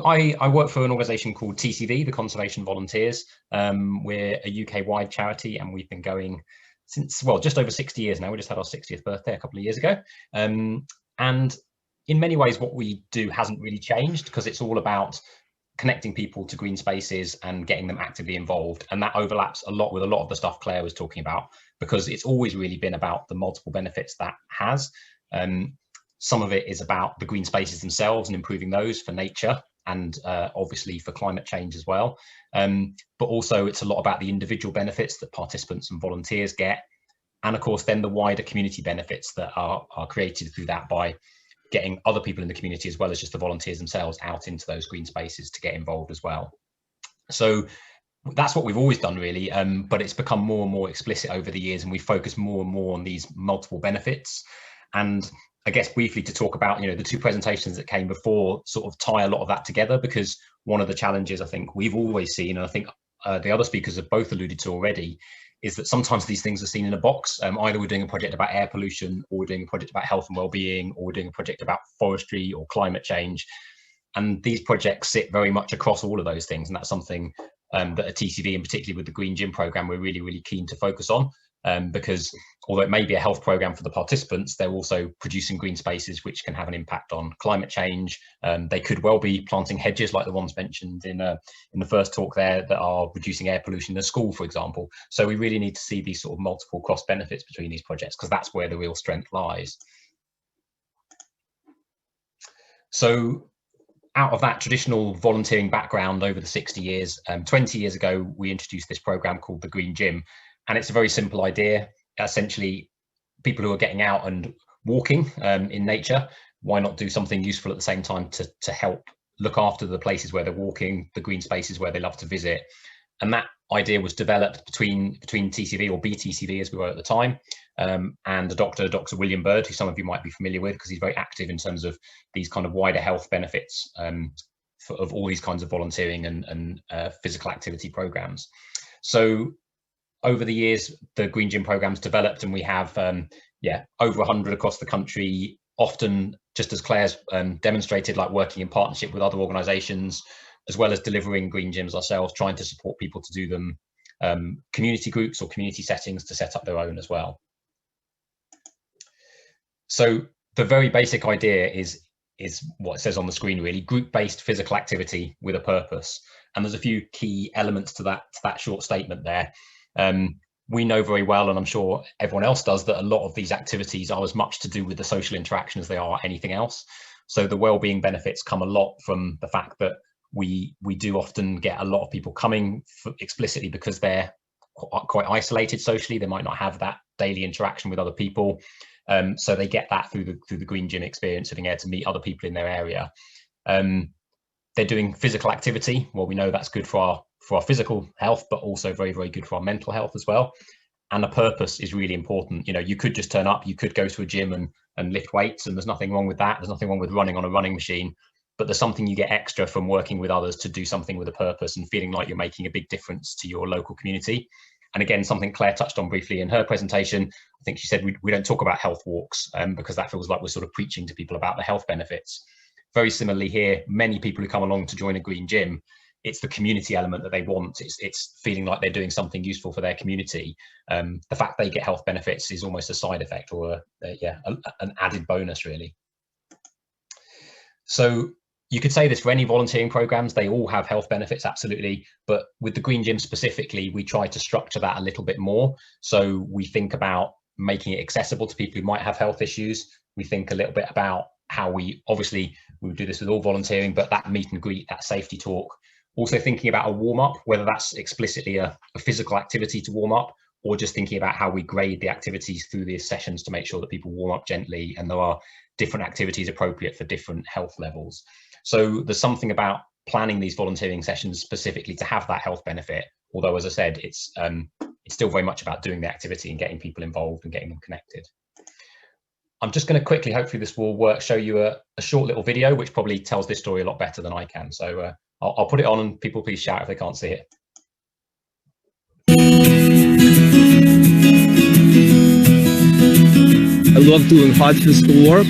I work for an organisation called TCV, the Conservation Volunteers. We're a UK-wide charity, and we've been going since, well, just over 60 years now. We just had our 60th birthday a couple of years ago. And in many ways, what we do hasn't really changed, because it's all about connecting people to green spaces and getting them actively involved. And that overlaps a lot with a lot of the stuff Claire was talking about, because it's always really been about the multiple benefits that has. Some of it is about the green spaces themselves and improving those for nature and obviously for climate change as well. But also it's a lot about the individual benefits that participants and volunteers get. And of course, then the wider community benefits that are created through that by getting other people in the community, as well as just the volunteers themselves, out into those green spaces to get involved as well. So that's what we've always done, really, but it's become more and more explicit over the years, and we focus more and more on these multiple benefits. And I guess briefly to talk about, the two presentations that came before sort of tie a lot of that together, because one of the challenges I think we've always seen, and I think the other speakers have both alluded to already, is that sometimes these things are seen in a box. Either we're doing a project about air pollution, or we're doing a project about health and well-being, or we're doing a project about forestry or climate change. And these projects sit very much across all of those things. And that's something that at TCV, and particularly with the Green Gym program, we're really, really keen to focus on. Because although it may be a health program for the participants, they're also producing green spaces which can have an impact on climate change. They could well be planting hedges like the ones mentioned in the first talk there, that are reducing air pollution in a school, for example. So we really need to see these sort of multiple cross benefits between these projects, because that's where the real strength lies. So out of that traditional volunteering background over the 60 years, 20 years ago, we introduced this program called the Green Gym. And it's a very simple idea. Essentially, people who are getting out and walking in nature, why not do something useful at the same time to help look after the places where they're walking, the green spaces where they love to visit. And that idea was developed between TCV, or BTCV as we were at the time, and the Dr. William Bird, who some of you might be familiar with, because he's very active in terms of these kind of wider health benefits of all these kinds of volunteering and physical activity programs. So over the years, the Green Gym program's developed, and we have over 100 across the country, often just as Claire's demonstrated, like working in partnership with other organisations, as well as delivering green gyms ourselves, trying to support people to do them, community groups or community settings to set up their own as well. So the very basic idea is what it says on the screen, really: group-based physical activity with a purpose. And there's a few key elements to that short statement there. We know very well, and I'm sure everyone else does, that a lot of these activities are as much to do with the social interaction as they are anything else. So the well-being benefits come a lot from the fact that we do often get a lot of people coming explicitly because they're quite isolated socially. They might not have that daily interaction with other people. So they get that through the Green Gym experience of being able to meet other people in their area. They're doing physical activity. Well, we know that's good for our physical health, but also very, very good for our mental health as well. And a purpose is really important. You could just turn up, you could go to a gym and lift weights, and there's nothing wrong with that. There's nothing wrong with running on a running machine, but there's something you get extra from working with others to do something with a purpose and feeling like you're making a big difference to your local community. And again, something Claire touched on briefly in her presentation. I think she said we don't talk about health walks because that feels like we're sort of preaching to people about the health benefits. Very similarly here, many people who come along to join a Green Gym, it's the community element that they want. It's feeling like they're doing something useful for their community. The fact they get health benefits is almost a side effect, or an added bonus, really. So you could say this for any volunteering programs, they all have health benefits, absolutely. But with the Green Gym specifically, we try to structure that a little bit more. So we think about making it accessible to people who might have health issues. We think a little bit about how we do this with all volunteering, but that meet and greet, that safety talk. Also thinking about a warm-up, whether that's explicitly a physical activity to warm up, or just thinking about how we grade the activities through these sessions to make sure that people warm up gently, and there are different activities appropriate for different health levels. So there's something about planning these volunteering sessions specifically to have that health benefit, although, as I said, it's still very much about doing the activity and getting people involved and getting them connected. I'm just going to quickly, hopefully this will work, show you a short little video which probably tells this story a lot better than I can. So I'll put it on, and people please shout if they can't see it. I love doing hard physical work.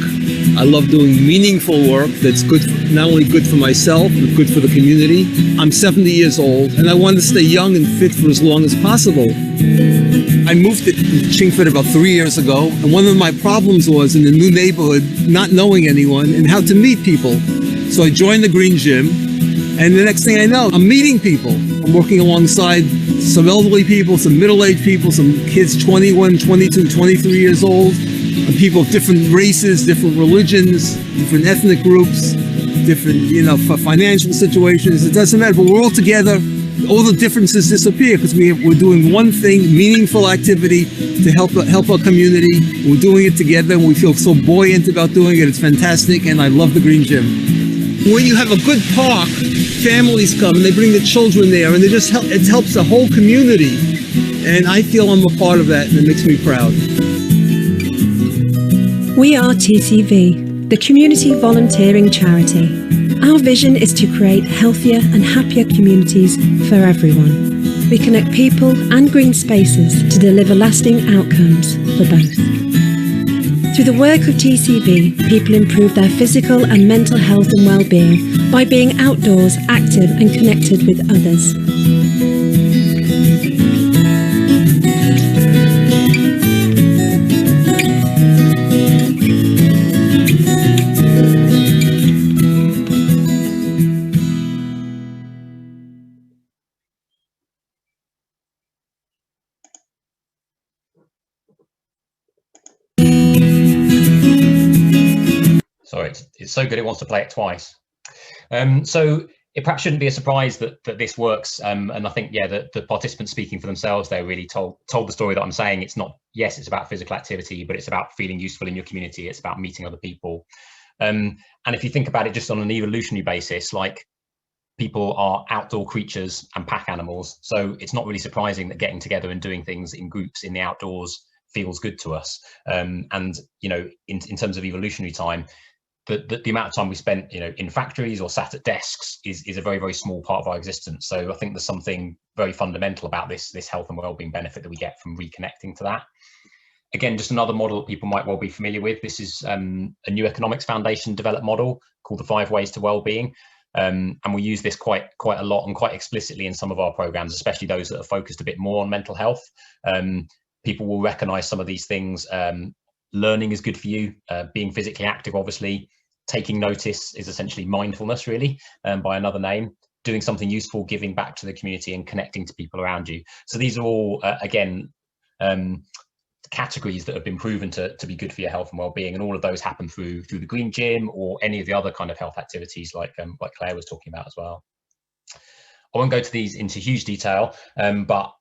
I love doing meaningful work that's good, not only good for myself, but good for the community. I'm 70 years old, and I want to stay young and fit for as long as possible. I moved to Chingford about 3 years ago, and one of my problems was in a new neighborhood, not knowing anyone and how to meet people. So I joined the Green Gym. And the next thing I know, I'm meeting people. I'm working alongside some elderly people, some middle-aged people, some kids 21, 22, 23 years old, and people of different races, different religions, different ethnic groups, different, financial situations. It doesn't matter, but we're all together. All the differences disappear because we're doing one thing, meaningful activity to help our community. We're doing it together, and we feel so buoyant about doing it. It's fantastic, and I love the Green Gym. When you have a good park, families come and they bring the children there, and it helps the whole community. And I feel I'm a part of that, and it makes me proud. We are TCV, the community volunteering charity. Our vision is to create healthier and happier communities for everyone. We connect people and green spaces to deliver lasting outcomes for both. Through the work of TCV, people improve their physical and mental health and well-being by being outdoors, active and connected with others. Sorry, it's so good it wants to play it twice. So it perhaps shouldn't be a surprise that this works. And I think, yeah, the participants speaking for themselves, they really told the story that I'm saying. It's not, yes, it's about physical activity, but it's about feeling useful in your community. It's about meeting other people. And if you think about it just on an evolutionary basis, like people are outdoor creatures and pack animals. So it's not really surprising that getting together and doing things in groups in the outdoors feels good to us. And, in terms of evolutionary time, the amount of time we spent, in factories or sat at desks is a very, very small part of our existence. So I think there's something very fundamental about this health and wellbeing benefit that we get from reconnecting to that. Again, just another model that people might well be familiar with. This is a New Economics Foundation developed model called the 5 Ways to Wellbeing. And we use this quite a lot and quite explicitly in some of our programs, especially those that are focused a bit more on mental health. People will recognize some of these things. Learning is good for you, being physically active, obviously. Taking notice is essentially mindfulness, really, by another name. Doing something useful, giving back to the community and connecting to people around you. So these are all, categories that have been proven to be good for your health and well-being, and all of those happen through the Green Gym or any of the other kind of health activities like Claire was talking about as well. I won't go to these into huge detail, but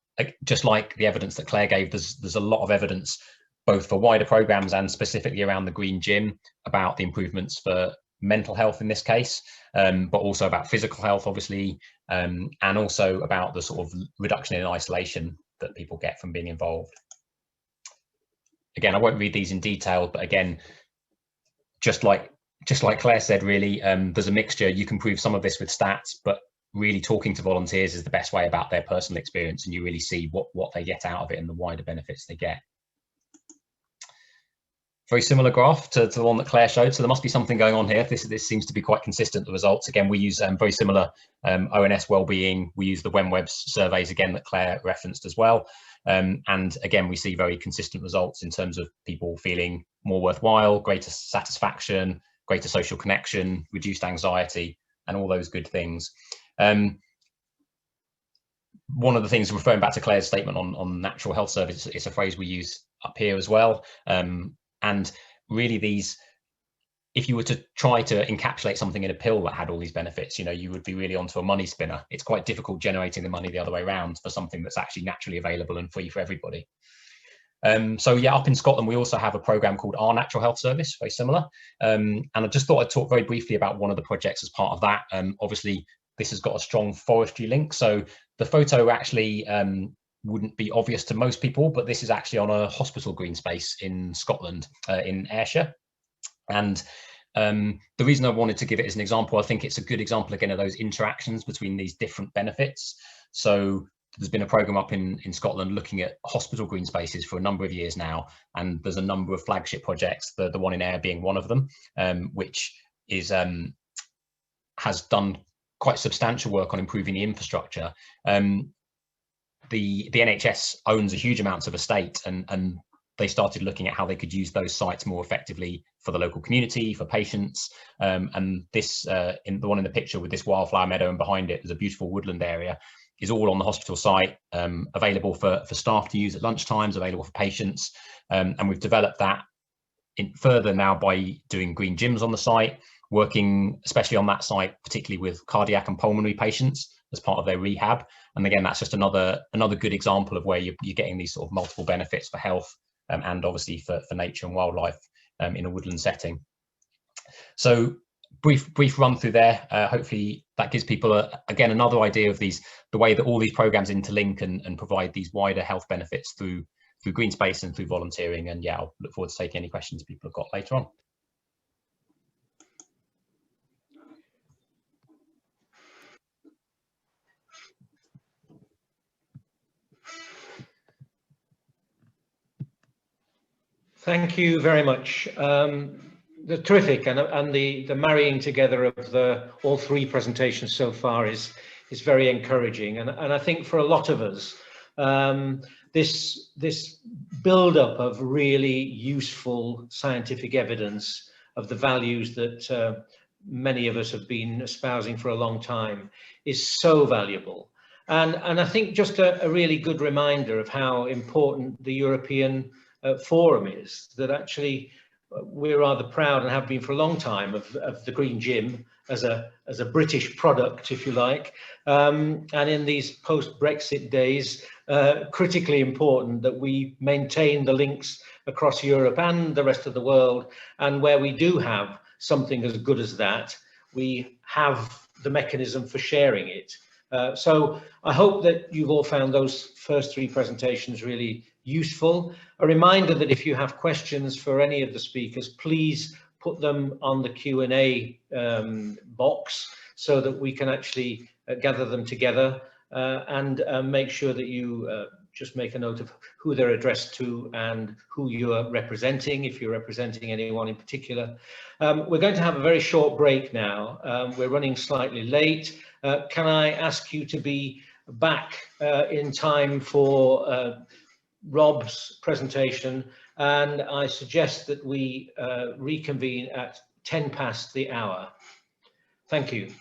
just like the evidence that Claire gave, there's a lot of evidence both for wider programs and specifically around the Green Gym about the improvements for mental health in this case, but also about physical health, obviously, and also about the sort of reduction in isolation that people get from being involved. Again, I won't read these in detail, but again, just like Claire said, really, there's a mixture. You can prove some of this with stats, but really talking to volunteers is the best way about their personal experience, and you really see what they get out of it and the wider benefits they get. Very similar graph to the one that Claire showed, so there must be something going on here. This seems to be quite consistent, the results. Again, we use very similar ONS wellbeing. We use the WenWeb surveys again that Claire referenced as well. And again, we see very consistent results in terms of people feeling more worthwhile, greater satisfaction, greater social connection, reduced anxiety, and all those good things. One of the things, referring back to Claire's statement on natural health service, it's a phrase we use up here as well. And really if you were to try to encapsulate something in a pill that had all these benefits, you would be really onto a money spinner. It's quite difficult generating the money the other way around for something that's actually naturally available and free for everybody. So yeah, up in Scotland, we also have a program called Our Natural Health Service, very similar. And I just thought I'd talk very briefly about one of the projects as part of that. Obviously, this has got a strong forestry link. So the photo actually wouldn't be obvious to most people, but this is actually on a hospital green space in Scotland, in Ayrshire. And the reason I wanted to give it as an example, I think it's a good example again of those interactions between these different benefits. So there's been a program up in Scotland looking at hospital green spaces for a number of years now, and there's a number of flagship projects, the one in Ayr being one of them, which is has done quite substantial work on improving the infrastructure. The NHS owns a huge amounts of estate, and they started looking at how they could use those sites more effectively for the local community, for patients. And this, in the one in the picture with this wildflower meadow and behind it, there's a beautiful woodland area, is all on the hospital site, available for staff to use at lunchtimes, available for patients. And we've developed that in further now by doing green gyms on the site, working especially on that site, particularly with cardiac and pulmonary patients as part of their rehab. And again, that's just another good example of where you're getting these sort of multiple benefits for health, and obviously for nature and wildlife in a woodland setting. So brief run through there. Hopefully that gives people again another idea of the way that all these programs interlink and provide these wider health benefits through green space and through volunteering. And yeah, I'll look forward to taking any questions people have got later on. Thank you very much. The terrific, and the marrying together of all three presentations so far is very encouraging, and I think for a lot of us, this build-up of really useful scientific evidence of the values that many of us have been espousing for a long time is so valuable, and I think just a really good reminder of how important the European Forum is, that actually we're rather proud and have been for a long time of the Green Gym as a British product, if you like, and in these post-Brexit days, critically important that we maintain the links across Europe and the rest of the world, and where we do have something as good as that, we have the mechanism for sharing it. So I hope that you've all found those first three presentations really useful. A reminder that if you have questions for any of the speakers, please put them on the Q&A box so that we can actually gather them together, and make sure that you just make a note of who they're addressed to and who you are representing, if you're representing anyone in particular. We're going to have a very short break now. We're running slightly late. Can I ask you to be back in time for Rob's presentation, and I suggest that we reconvene at 10 past the hour. Thank you.